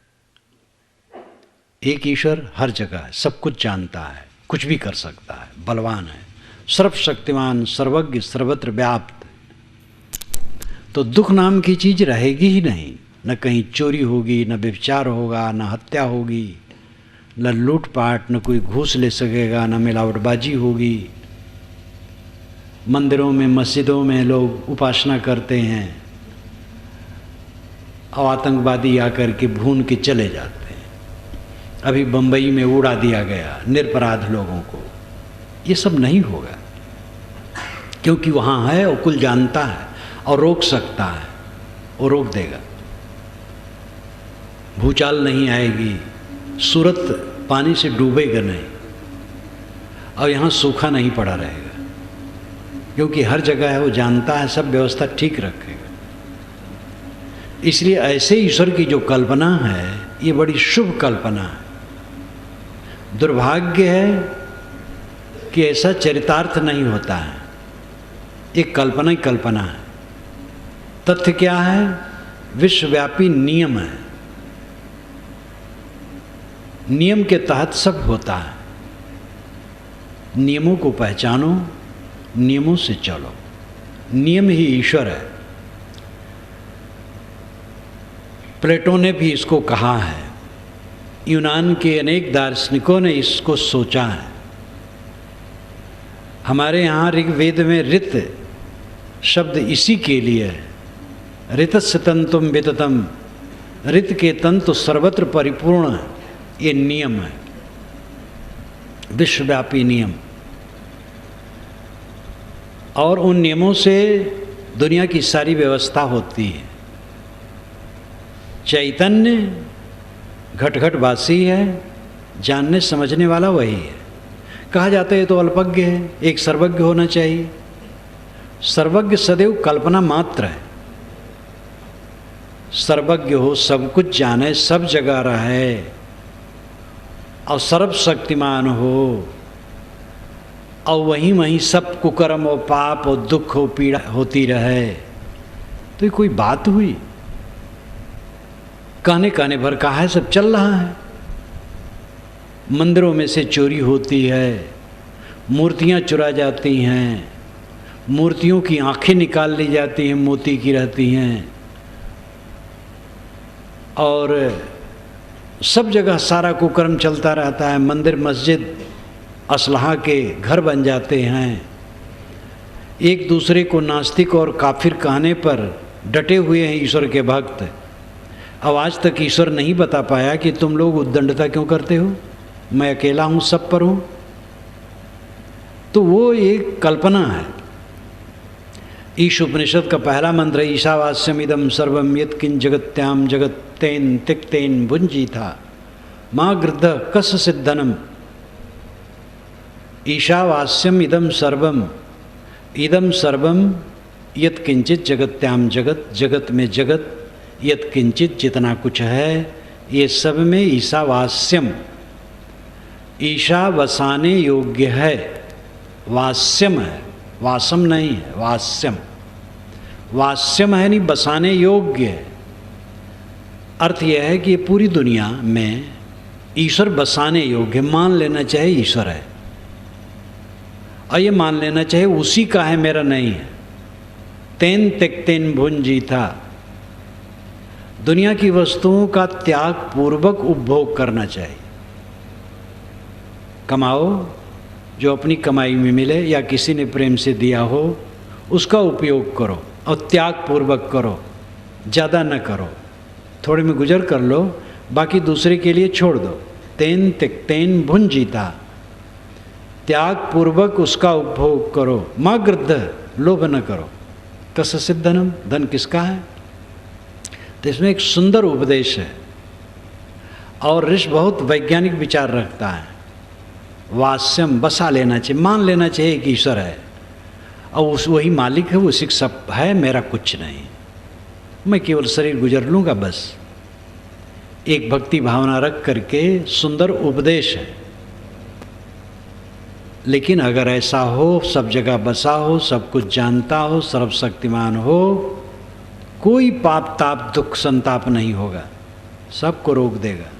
एक ईश्वर हर जगह है, सब कुछ जानता है, कुछ भी कर सकता है, बलवान है, सर्वशक्तिमान, सर्वज्ञ, सर्वत्र व्याप्त। तो दुख नाम की चीज रहेगी ही नहीं। न कहीं चोरी होगी, न व्यभिचार होगा, न हत्या होगी, न लूटपाट, न कोई घूस ले सकेगा, न मिलावटबाजी होगी। मंदिरों में, मस्जिदों में लोग उपासना करते हैं और आतंकवादी आकर के भून के चले जाते हैं। अभी बंबई में उड़ा दिया गया निरपराध लोगों को। ये सब नहीं होगा, क्योंकि वहाँ है और कुल जानता है और रोक सकता है, और रोक देगा। भूचाल नहीं आएगी, सूरत पानी से डूबेगा नहीं। और यहाँ सूखा नहीं पड़ा रहेगा, क्योंकि हर जगह है, वो जानता है, सब व्यवस्था ठीक रखेगा। इसलिए ऐसे ईश्वर की जो कल्पना है ये बड़ी शुभ कल्पना है। दुर्भाग्य है कि ऐसा चरितार्थ नहीं होता है, एक कल्पना ही कल्पना है। तथ्य क्या है? विश्वव्यापी नियम है, नियम के तहत सब होता है। नियमों को पहचानो, नियमों से चलो, नियम ही ईश्वर है। प्लेटो ने भी इसको कहा है, यूनान के अनेक दार्शनिकों ने इसको सोचा है। हमारे यहाँ ऋग्वेद में ऋत शब्द इसी के लिए है, ऋतस्य तंतुम विततम, ऋत के तंतु सर्वत्र परिपूर्ण है, ये नियम है, विश्वव्यापी नियम। और उन नियमों से दुनिया की सारी व्यवस्था होती है। चैतन्य घट-घटवासी है, जानने समझने वाला वही है। कहा जाता है तो अल्पज्ञ है, एक सर्वज्ञ होना चाहिए। सर्वज्ञ सदैव कल्पना मात्र है। सर्वज्ञ हो, सब कुछ जाने, सब जगह रहे और सर्वशक्तिमान हो, और वहीं वहीं सब कुकर्म और पाप और दुख और पीड़ा होती रहे, तो ये कोई बात हुई? कहने कहने भर कहा है, सब चल रहा है। मंदिरों में से चोरी होती है, मूर्तियां चुरा जाती हैं, मूर्तियों की आंखें निकाल ली जाती हैं, मोती की रहती हैं, और सब जगह सारा कुकर्म चलता रहता है। मंदिर मस्जिद असलहा के घर बन जाते हैं। एक दूसरे को नास्तिक और काफिर कहने पर डटे हुए हैं ईश्वर के भक्त। अब आज तक ईश्वर नहीं बता पाया कि तुम लोग उद्दंडता क्यों करते हो, मैं अकेला हूँ, सब पर हूँ। तो वो एक कल्पना है। ईश उपनिषद का पहला मंत्र है, ईशावास्यम इदम सर्वम यत्किंच जगत्याम जगत्तेन तिक्तेन भुंजीथा माँ गृद्ध कस सिद्धनम। ईशावास्यम इदम सर्वम यत्किंचित जगत्याम जगत, जगत में जगत, यत्किंचित जितना कुछ है, ये सब में ईशावास्यम, ईशा बसाने योग्य है, वास्यम है, वासम नहीं है, वास्यम। वास्यम है नहीं, बसाने योग्य है। अर्थ यह है कि ये पूरी दुनिया में ईश्वर बसाने योग्य, मान लेना चाहिए ईश्वर है, और ये मान लेना चाहिए उसी का है, मेरा नहीं है। तेन तिक्तेन भुंजीथा, दुनिया की वस्तुओं का त्याग पूर्वक उपभोग करना चाहिए। कमाओ, जो अपनी कमाई में मिले या किसी ने प्रेम से दिया हो उसका उपयोग करो, और त्याग पूर्वक करो, ज़्यादा न करो, थोड़े में गुजर कर लो, बाकी दूसरे के लिए छोड़ दो। तेन तिक्तेन भुंजीथा, त्याग पूर्वक उसका उपभोग करो। माँ गृद्ध, लोभ न करो। कस सिद्धनम, धन किसका है? तो इसमें एक सुंदर उपदेश है, और ऋषि बहुत वैज्ञानिक विचार रखता है। वास्यम, बसा लेना चाहिए, मान लेना चाहिए कि ईश्वर है, और उस वही मालिक है, उसी सब है, मेरा कुछ नहीं, मैं केवल शरीर गुजर लूँगा बस। एक भक्ति भावना रख करके सुंदर उपदेश है। लेकिन अगर ऐसा हो, सब जगह बसा हो, सब कुछ जानता हो, सर्वशक्तिमान हो, कोई पाप ताप दुख संताप नहीं होगा, सबको रोक देगा।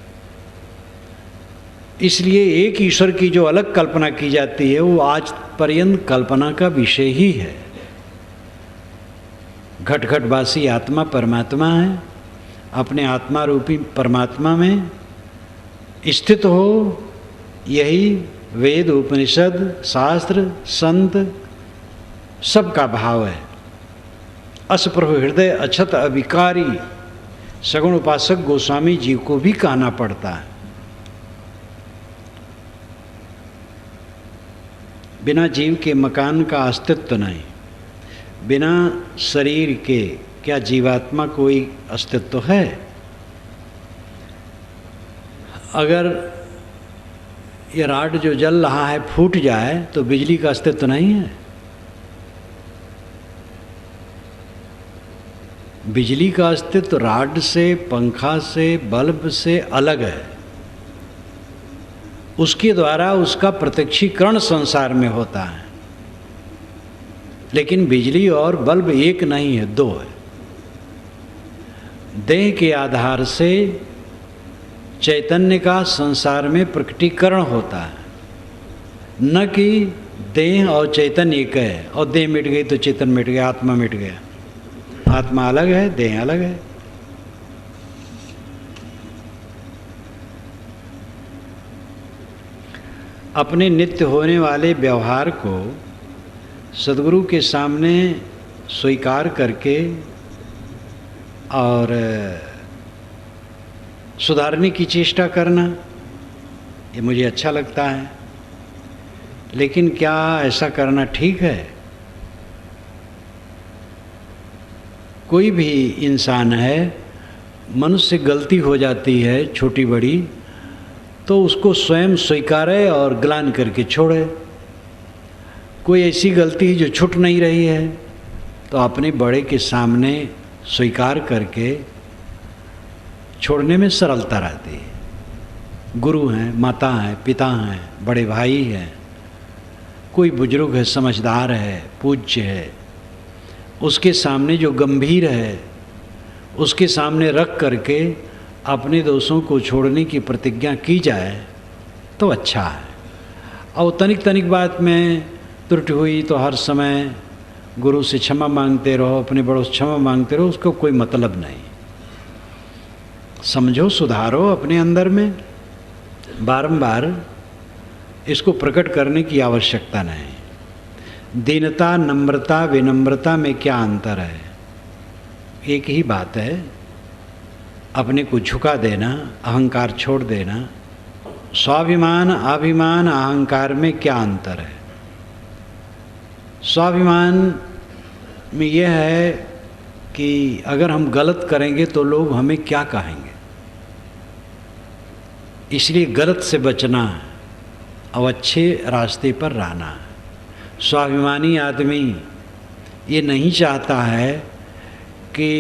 इसलिए एक ईश्वर की जो अलग कल्पना की जाती है वो आज पर्यंत कल्पना का विषय ही है। घट घटवासी आत्मा परमात्मा है, अपने आत्मा रूपी परमात्मा में स्थित हो, यही वेद उपनिषद शास्त्र संत सबका भाव है। असप्रभु हृदय अछत अविकारी सगुण उपासक गोस्वामी जी को भी कहना पड़ता है। बिना जीव के मकान का अस्तित्व नहीं, बिना शरीर के क्या जीवात्मा कोई अस्तित्व है? अगर ये राड जो जल रहा है फूट जाए तो बिजली का अस्तित्व तो नहीं है। बिजली का अस्तित्व राड से, पंखा से, बल्ब से अलग है। उसके द्वारा उसका प्रत्यक्षीकरण संसार में होता है। लेकिन बिजली और बल्ब एक नहीं है, दो है। देह के आधार से चैतन्य का संसार में प्रकटीकरण होता है, न कि देह और चैतन्य एक है और देह मिट गई तो चेतन मिट गया, आत्मा मिट गया। आत्मा अलग है, देह अलग है। अपने नित्य होने वाले व्यवहार को सद्गुरु के सामने स्वीकार करके और सुधारने की चेष्टा करना, ये मुझे अच्छा लगता है। लेकिन क्या ऐसा करना ठीक है? कोई भी इंसान है, मनुष्य गलती हो जाती है छोटी बड़ी, तो उसको स्वयं स्वीकारे और ग्लान करके छोड़े। कोई ऐसी गलती जो छूट नहीं रही है तो अपने बड़े के सामने स्वीकार करके छोड़ने में सरलता रहती है। गुरु हैं, माता हैं, पिता हैं, बड़े भाई हैं, कोई बुजुर्ग है, समझदार है, पूज्य है, उसके सामने जो गंभीर है उसके सामने रख करके अपने दोषों को छोड़ने की प्रतिज्ञा की जाए तो अच्छा है। और तनिक तनिक बात में त्रुटि हुई तो हर समय गुरु से क्षमा मांगते रहो, अपने बड़ों से क्षमा मांगते रहो, उसको कोई मतलब नहीं। समझो, सुधारो अपने अंदर में। बारंबार इसको प्रकट करने की आवश्यकता नहीं। दीनता, नम्रता, विनम्रता में क्या अंतर है? एक ही बात है, अपने को झुका देना, अहंकार छोड़ देना। स्वाभिमान, अभिमान, अहंकार में क्या अंतर है? स्वाभिमान में यह है कि अगर हम गलत करेंगे तो लोग हमें क्या कहेंगे, इसलिए गलत से बचना है और अच्छे रास्ते पर रहना है। स्वाभिमानी आदमी ये नहीं चाहता है कि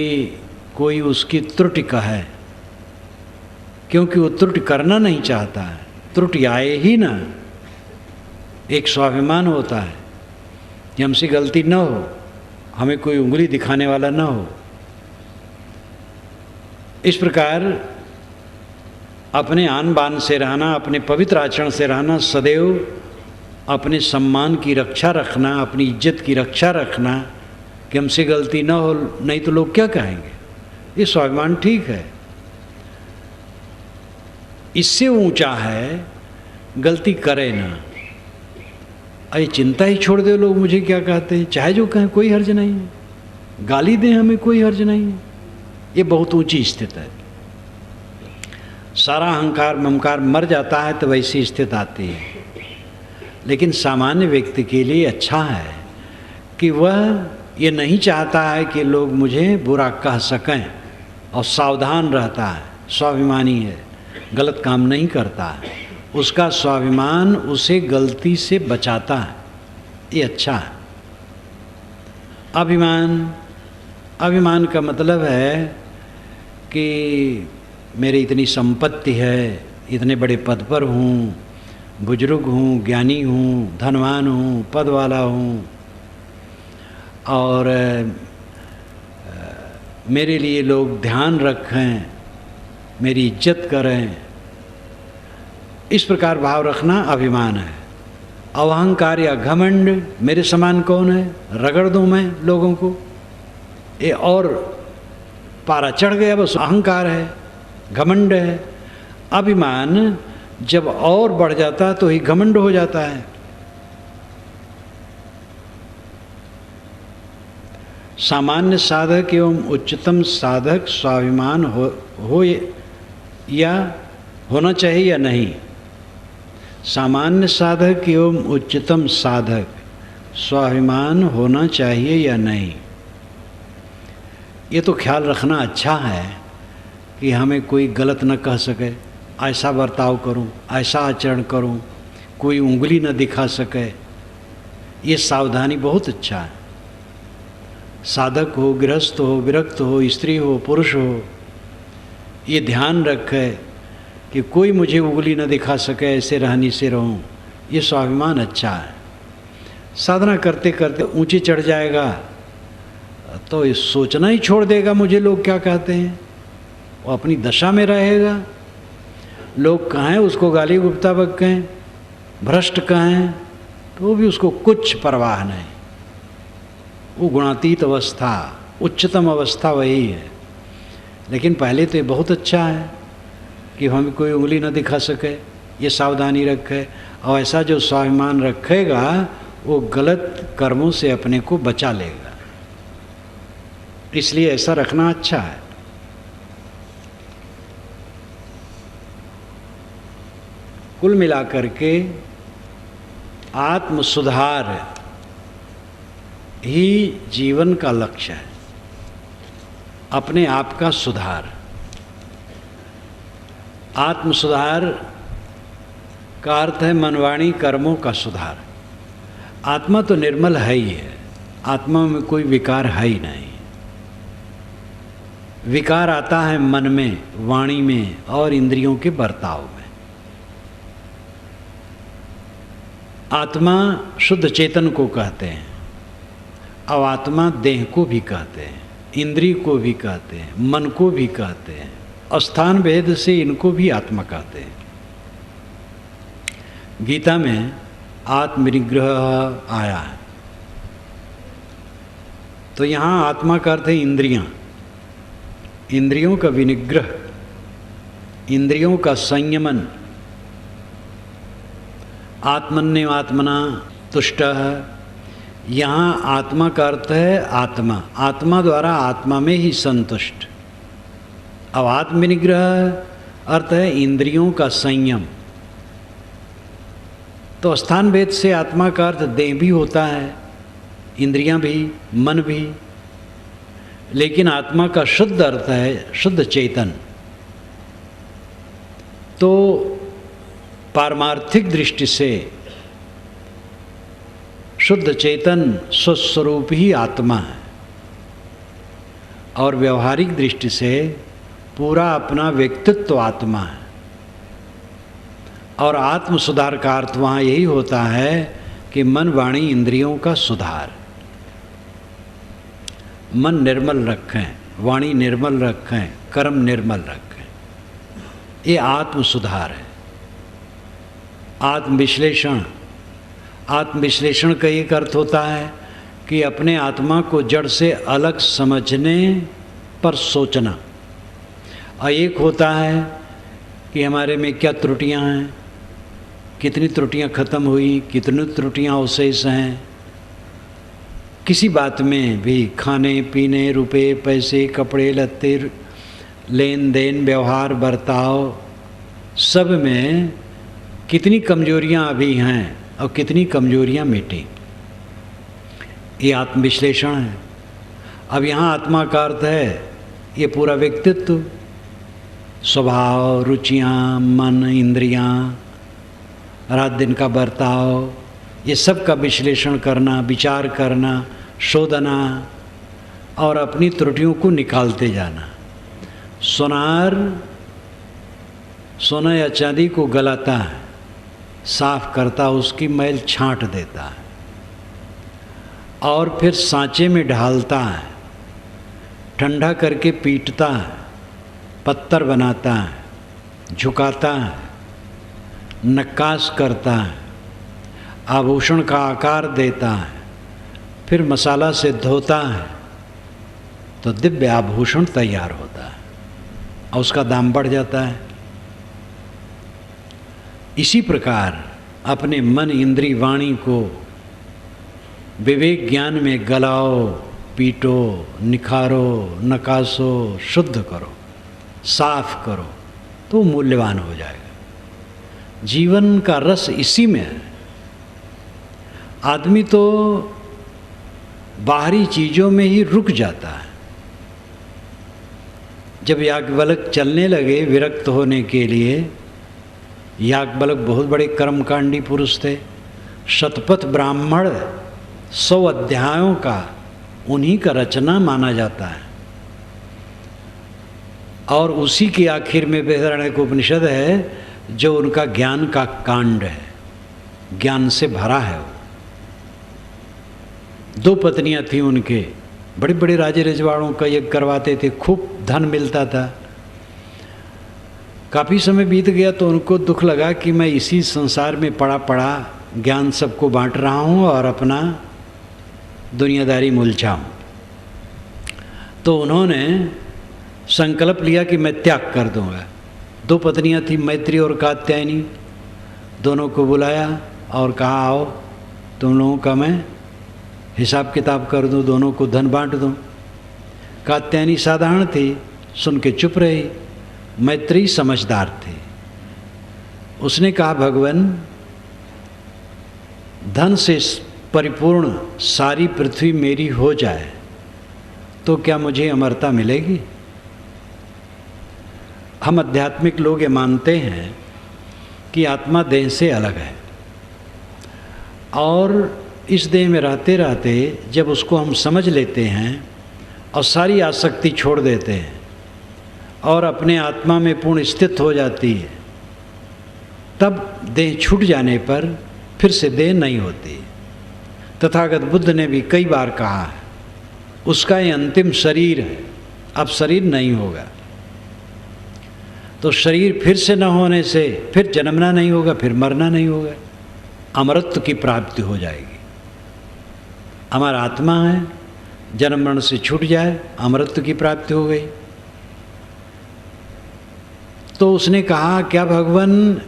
कोई उसकी त्रुटि कहे, क्योंकि वो त्रुटि करना नहीं चाहता है। त्रुटि आए ही ना, एक स्वाभिमान होता है कि हमसे गलती न हो, हमें कोई उंगली दिखाने वाला न हो। इस प्रकार अपने आन बान से रहना, अपने पवित्र आचरण से रहना, सदैव अपने सम्मान की रक्षा रखना, अपनी इज्जत की रक्षा रखना कि हमसे गलती न हो, नहीं तो लोग क्या कहेंगे। ये स्वाभिमान ठीक है। इससे ऊंचा है गलती करे ना। अरे चिंता ही छोड़ दे, लोग मुझे क्या कहते हैं, चाहे जो कहें, कोई हर्ज नहीं है। गाली दें हमें, कोई हर्ज नहीं है। ये बहुत ऊंची स्थिति है। सारा अहंकार ममकार मर जाता है तो वैसी स्थिति आती है। लेकिन सामान्य व्यक्ति के लिए अच्छा है कि वह ये नहीं चाहता है कि लोग मुझे बुरा कह सकें और सावधान रहता है, स्वाभिमानी है, गलत काम नहीं करता है। उसका स्वाभिमान उसे गलती से बचाता है, ये अच्छा है। अभिमान, अभिमान का मतलब है कि मेरी इतनी संपत्ति है, इतने बड़े पद पर हूँ, बुजुर्ग हूँ, ज्ञानी हूँ, धनवान हूँ, पद वाला हूँ, और मेरे लिए लोग ध्यान रखें, मेरी इज्जत करें। इस प्रकार भाव रखना अभिमान है। अहंकार या घमंड, मेरे समान कौन है, रगड़ दूं मैं लोगों को, ये और पारा चढ़ गया, बस अहंकार है, घमंड है। अभिमान जब और बढ़ जाता तो ही घमंड हो जाता है। सामान्य साधक एवं उच्चतम साधक स्वाभिमान हो या होना चाहिए या नहीं? सामान्य साधक एवं उच्चतम साधक स्वाभिमान होना चाहिए या नहीं? ये तो ख्याल रखना अच्छा है कि हमें कोई गलत न कह सके, ऐसा बर्ताव करूं, ऐसा आचरण करूं, कोई उंगली न दिखा सके, ये सावधानी बहुत अच्छा है। साधक हो, गृहस्थ हो, विरक्त हो, स्त्री हो, पुरुष हो, ये ध्यान रखे कि कोई मुझे उंगली न दिखा सके, ऐसे रहनी से रहूं। ये स्वाभिमान अच्छा है। साधना करते करते ऊंचे चढ़ जाएगा तो ये सोचना ही छोड़ देगा मुझे लोग क्या कहते हैं, वो अपनी दशा में रहेगा। लोग कहें उसको गाली गुप्ता बक कहें, भ्रष्ट कहें, तो वो भी उसको कुछ परवाह नहीं। वो गुणातीत अवस्था, उच्चतम अवस्था वही है। लेकिन पहले तो ये बहुत अच्छा है कि हमें कोई उंगली न दिखा सके, ये सावधानी रखे। और ऐसा जो स्वाभिमान रखेगा वो गलत कर्मों से अपने को बचा लेगा। इसलिए ऐसा रखना अच्छा है। कुल मिलाकर के आत्म सुधार ही जीवन का लक्ष्य है, अपने आप का सुधार। आत्म सुधार का अर्थ है मनवाणी कर्मों का सुधार। आत्मा तो निर्मल है ही है, आत्मा में कोई विकार है ही नहीं। विकार आता है मन में, वाणी में और इंद्रियों के बर्ताव में। आत्मा शुद्ध चेतन को कहते हैं, अब आत्मा देह को भी कहते हैं, इंद्रिय को भी कहते हैं, मन को भी कहते हैं, स्थान भेद से इनको भी आत्मा कहते हैं। गीता में आत्मनिग्रह आया है, तो यहाँ आत्मा का अर्थ है इंद्रियां, इंद्रियों का विनिग्रह, इंद्रियों का संयमन। आत्मन्य आत्मना तुष्टः, यहाँ आत्मा का अर्थ है आत्मा, आत्मा द्वारा आत्मा में ही संतुष्ट। अब आत्मनिग्रह अर्थ है इंद्रियों का संयम। तो स्थान भेद से आत्मा का अर्थ देह भी होता है, इंद्रियां भी, मन भी, लेकिन आत्मा का शुद्ध अर्थ है शुद्ध चेतन। तो पारमार्थिक दृष्टि से शुद्ध चेतन स्वस्वरूप ही आत्मा है, और व्यवहारिक दृष्टि से पूरा अपना व्यक्तित्व आत्मा है। और आत्म सुधार का अर्थ वहाँ यही होता है कि मन वाणी इंद्रियों का सुधार। मन निर्मल रखें, वाणी निर्मल रखें, कर्म निर्मल रखें, ये आत्म सुधार है। आत्मविश्लेषण, आत्मविश्लेषण का एक अर्थ होता है कि अपने आत्मा को जड़ से अलग समझने पर सोचना, और एक होता है कि हमारे में क्या त्रुटियां हैं, कितनी त्रुटियां खत्म हुई, कितनी त्रुटियां अवशेष हैं। किसी बात में भी, खाने पीने, रुपए पैसे, कपड़े लत्ते, लेन देन, व्यवहार, बर्ताव, सब में कितनी कमजोरियां अभी हैं और कितनी कमजोरियां मिटी, ये आत्मविश्लेषण है। अब यहाँ आत्मा का अर्थ है ये पूरा व्यक्तित्व, स्वभाव, रुचियाँ, मन, इंद्रियाँ, रात दिन का बर्ताव, ये सब का विश्लेषण करना, विचार करना, शोधना और अपनी त्रुटियों को निकालते जाना। सोनार सोना या चांदी को गलाता है, साफ करता, उसकी मैल छांट देता है और फिर सांचे में ढालता है, ठंडा करके पीटता है, पत्थर बनाता है, झुकाता है, नक्काश करता है, आभूषण का आकार देता है, फिर मसाला से धोता है तो दिव्य आभूषण तैयार होता है और उसका दाम बढ़ जाता है। इसी प्रकार अपने मन, इंद्री, वाणी को विवेक ज्ञान में गलाओ, पीटो, निखारो, नकासो, शुद्ध करो, साफ करो, तो मूल्यवान हो जाएगा। जीवन का रस इसी में है। आदमी तो बाहरी चीज़ों में ही रुक जाता है। जब याज्ञवल्क्य चलने लगे विरक्त होने के लिए याज्ञवल्क्य बहुत बड़े कर्मकांडी पुरुष थे। शतपथ ब्राह्मण 100 अध्यायों का उन्हीं का रचना माना जाता है। और उसी के आखिर में बृहदारण्यक उपनिषद है जो उनका ज्ञान का कांड है, ज्ञान से भरा है। वो 2 पत्नियां थीं उनके, बड़े बड़े राजे रजवाड़ों का यज्ञ करवाते थे, खूब धन मिलता था। काफ़ी समय बीत गया तो उनको दुख लगा कि मैं इसी संसार में पड़ा पड़ा ज्ञान सबको बांट रहा हूँ और अपना दुनियादारी मुलझाऊँ। तो उन्होंने संकल्प लिया कि मैं त्याग कर दूंगा। 2 पत्नियां थी, मैत्री और कात्यायनी, दोनों को बुलाया और कहा आओ तुम लोगों का मैं हिसाब किताब कर दूं, दोनों को धन बांट दूं। कात्यायनी साधारण थी, सुन के चुप रही। मैत्री समझदार थी। उसने कहा भगवान, धन से परिपूर्ण सारी पृथ्वी मेरी हो जाए तो क्या मुझे अमरता मिलेगी? हम आध्यात्मिक लोग ये मानते हैं कि आत्मा देह से अलग है और इस देह में रहते रहते जब उसको हम समझ लेते हैं और सारी आसक्ति छोड़ देते हैं और अपने आत्मा में पूर्ण स्थित हो जाती है, तब देह छूट जाने पर फिर से देह नहीं होती। तथागत बुद्ध ने भी कई बार कहा है उसका ये अंतिम शरीर है, अब शरीर नहीं होगा। तो शरीर फिर से न होने से फिर जन्मना नहीं होगा, फिर मरना नहीं होगा, अमरत्व की प्राप्ति हो जाएगी। हमारा आत्मा है, जन्म मरण से छूट जाए, अमरत्व की प्राप्ति हो गई। तो उसने कहा क्या भगवान,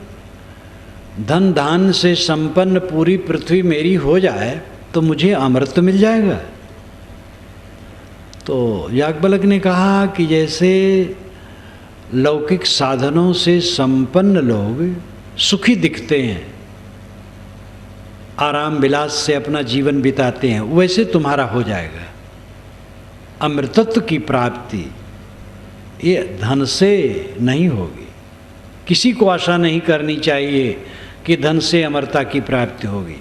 धन दान से संपन्न पूरी पृथ्वी मेरी हो जाए तो मुझे अमृत मिल जाएगा? तो याज्ञवल्क्य ने कहा कि जैसे लौकिक साधनों से संपन्न लोग सुखी दिखते हैं, आराम विलास से अपना जीवन बिताते हैं, वैसे तुम्हारा हो जाएगा। अमृतत्व की प्राप्ति ये धन से नहीं होगी। किसी को आशा नहीं करनी चाहिए कि धन से अमरता की प्राप्ति होगी।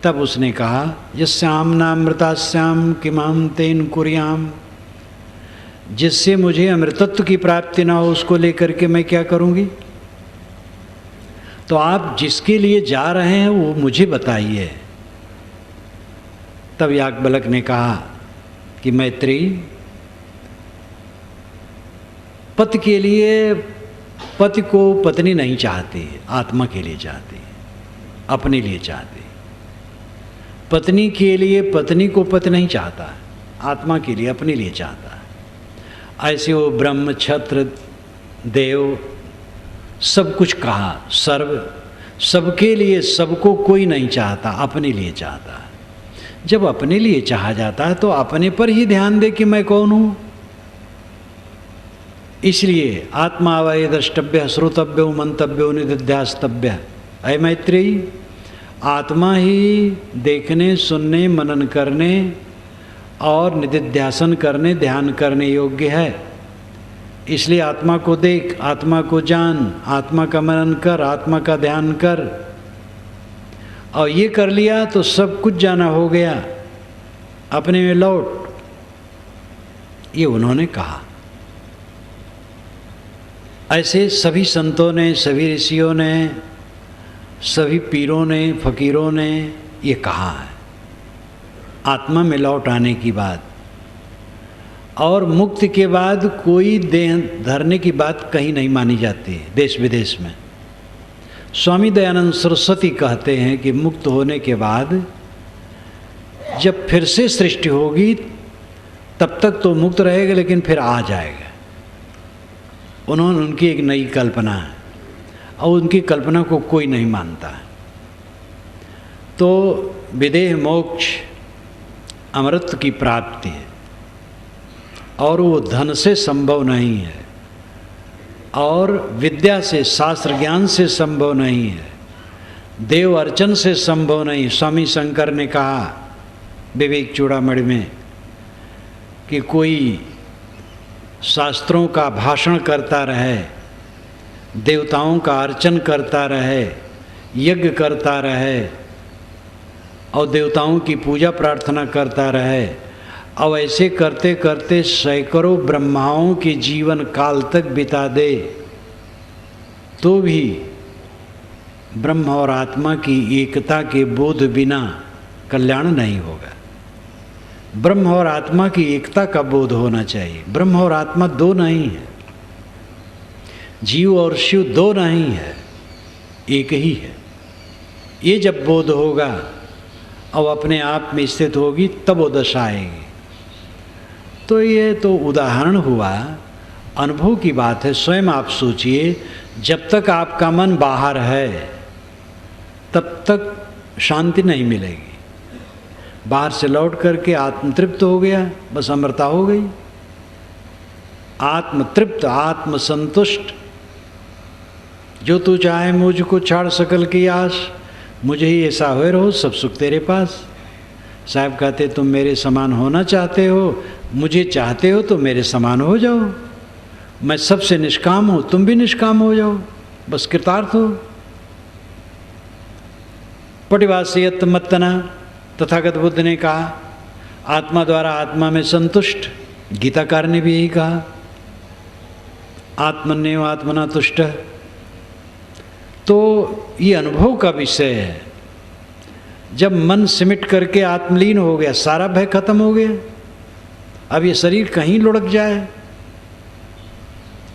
तब उसने कहा यस्याम नामृतास्याम किमाम तेन कुर्याम, जिससे मुझे अमृतत्व की प्राप्ति ना हो उसको लेकर के मैं क्या करूँगी? तो आप जिसके लिए जा रहे हैं वो मुझे बताइए। तब याज्ञवल्क्य ने कहा कि मैत्री, पति के लिए पति को पत्नी नहीं चाहती, आत्मा के लिए चाहती, अपने लिए चाहती। पत्नी के लिए पत्नी को पति नहीं चाहता, आत्मा के लिए अपने लिए चाहता। ऐसे वो ब्रह्म क्षत्र देव सब कुछ कहा, सर्व सबके लिए, सबको कोई नहीं चाहता, अपने लिए चाहता। जब अपने लिए चाहा जाता है तो अपने पर ही ध्यान दे कि मैं कौन हूँ। इसलिए आत्मा वै द्रष्टव्य श्रोतव्यो मंतव्यो निधिध्यास्तव्य। ऐ मैत्रेयी, आत्मा ही देखने, सुनने, मनन करने और निधिध्यासन करने, ध्यान करने योग्य है। इसलिए आत्मा को देख, आत्मा को जान, आत्मा का मनन कर, आत्मा का ध्यान कर। और ये कर लिया तो सब कुछ जाना हो गया, अपने में लौट। ये उन्होंने कहा। ऐसे सभी संतों ने, सभी ऋषियों ने, सभी पीरों ने, फकीरों ने ये कहा है आत्मा में लौट आने की बात। और मुक्ति के बाद कोई देह धरने की बात कहीं नहीं मानी जाती है देश विदेश में। स्वामी दयानंद सरस्वती कहते हैं कि मुक्त होने के बाद जब फिर से सृष्टि होगी तब तक तो मुक्त रहेगा, लेकिन फिर आ जाएगा। उन्होंने उनकी एक नई कल्पना है और उनकी कल्पना को कोई नहीं मानता है। तो विदेह मोक्ष अमृत की प्राप्ति है और वो धन से संभव नहीं है और विद्या से, शास्त्र ज्ञान से संभव नहीं है, देव अर्चन से संभव नहीं। स्वामी शंकर ने कहा विवेक चूड़ामणि में कि कोई शास्त्रों का भाषण करता रहे देवताओं का अर्चन करता रहे, यज्ञ करता रहे और देवताओं की पूजा प्रार्थना करता रहे, और ऐसे करते करते सैकड़ों ब्रह्माओं के जीवन काल तक बिता दे, तो भी ब्रह्म और आत्मा की एकता के बोध बिना कल्याण नहीं होगा। ब्रह्म और आत्मा की एकता का बोध होना चाहिए। ब्रह्म और आत्मा दो नहीं है, जीव और शिव दो नहीं है, एक ही है। ये जब बोध होगा और अपने आप में स्थित होगी, तब वो दशा आएगी। तो ये तो उदाहरण हुआ, अनुभव की बात है। स्वयं आप सोचिए, जब तक आपका मन बाहर है तब तक शांति नहीं मिलेगी। बाहर से लौट करके आत्मतृप्त हो गया, बस अमरता हो गई। आत्मतृप्त, आत्मसंतुष्ट, जो तू चाहे मुझको छाड़ सकल की आस, मुझे ही ऐसा हुए रहो, सब सुख तेरे पास। साहब कहते तुम मेरे समान होना चाहते हो, मुझे चाहते हो तो मेरे समान हो जाओ। मैं सबसे निष्काम हूँ, तुम भी निष्काम हो जाओ, बस कृतार्थ हो। पटिवासियत मत्तना, तथागत बुद्ध ने कहा, आत्मा द्वारा आत्मा में संतुष्ट। गीताकार ने भी यही कहा, आत्मन्येव आत्मना तुष्ट। तो ये अनुभव का विषय है। जब मन सिमट करके आत्मलीन हो गया, सारा भय खत्म हो गया। अब ये शरीर कहीं लुढ़क जाए,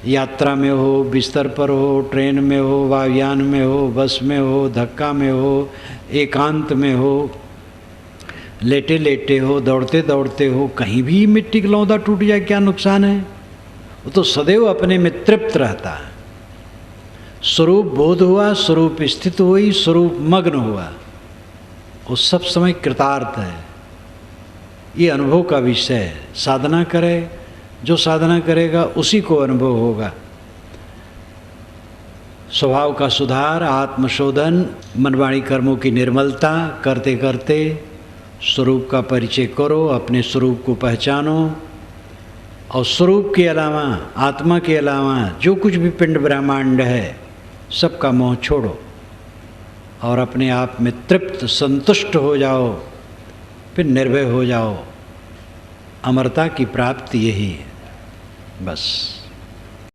यात्रा में हो, बिस्तर पर हो, ट्रेन में हो, वायुयान में हो, बस में हो, धक्का में हो, एकांत में हो, लेटे लेटे हो, दौड़ते दौड़ते हो, कहीं भी मिट्टी का लौंदा टूट जाए क्या नुकसान है? वो तो सदैव अपने में तृप्त रहता है। स्वरूप बोध हुआ, स्वरूप स्थित हुई, स्वरूप मग्न हुआ, वो सब समय कृतार्थ है। ये अनुभव का विषय है। साधना करे, जो साधना करेगा उसी को अनुभव होगा। स्वभाव का सुधार, आत्मशोधन, मनवाणी कर्मों की निर्मलता करते करते स्वरूप का परिचय करो, अपने स्वरूप को पहचानो, और स्वरूप के अलावा, आत्मा के अलावा जो कुछ भी पिंड ब्रह्मांड है, सबका मोह छोड़ो और अपने आप में तृप्त संतुष्ट हो जाओ, फिर निर्भय हो जाओ। अमरता की प्राप्ति यही है बस।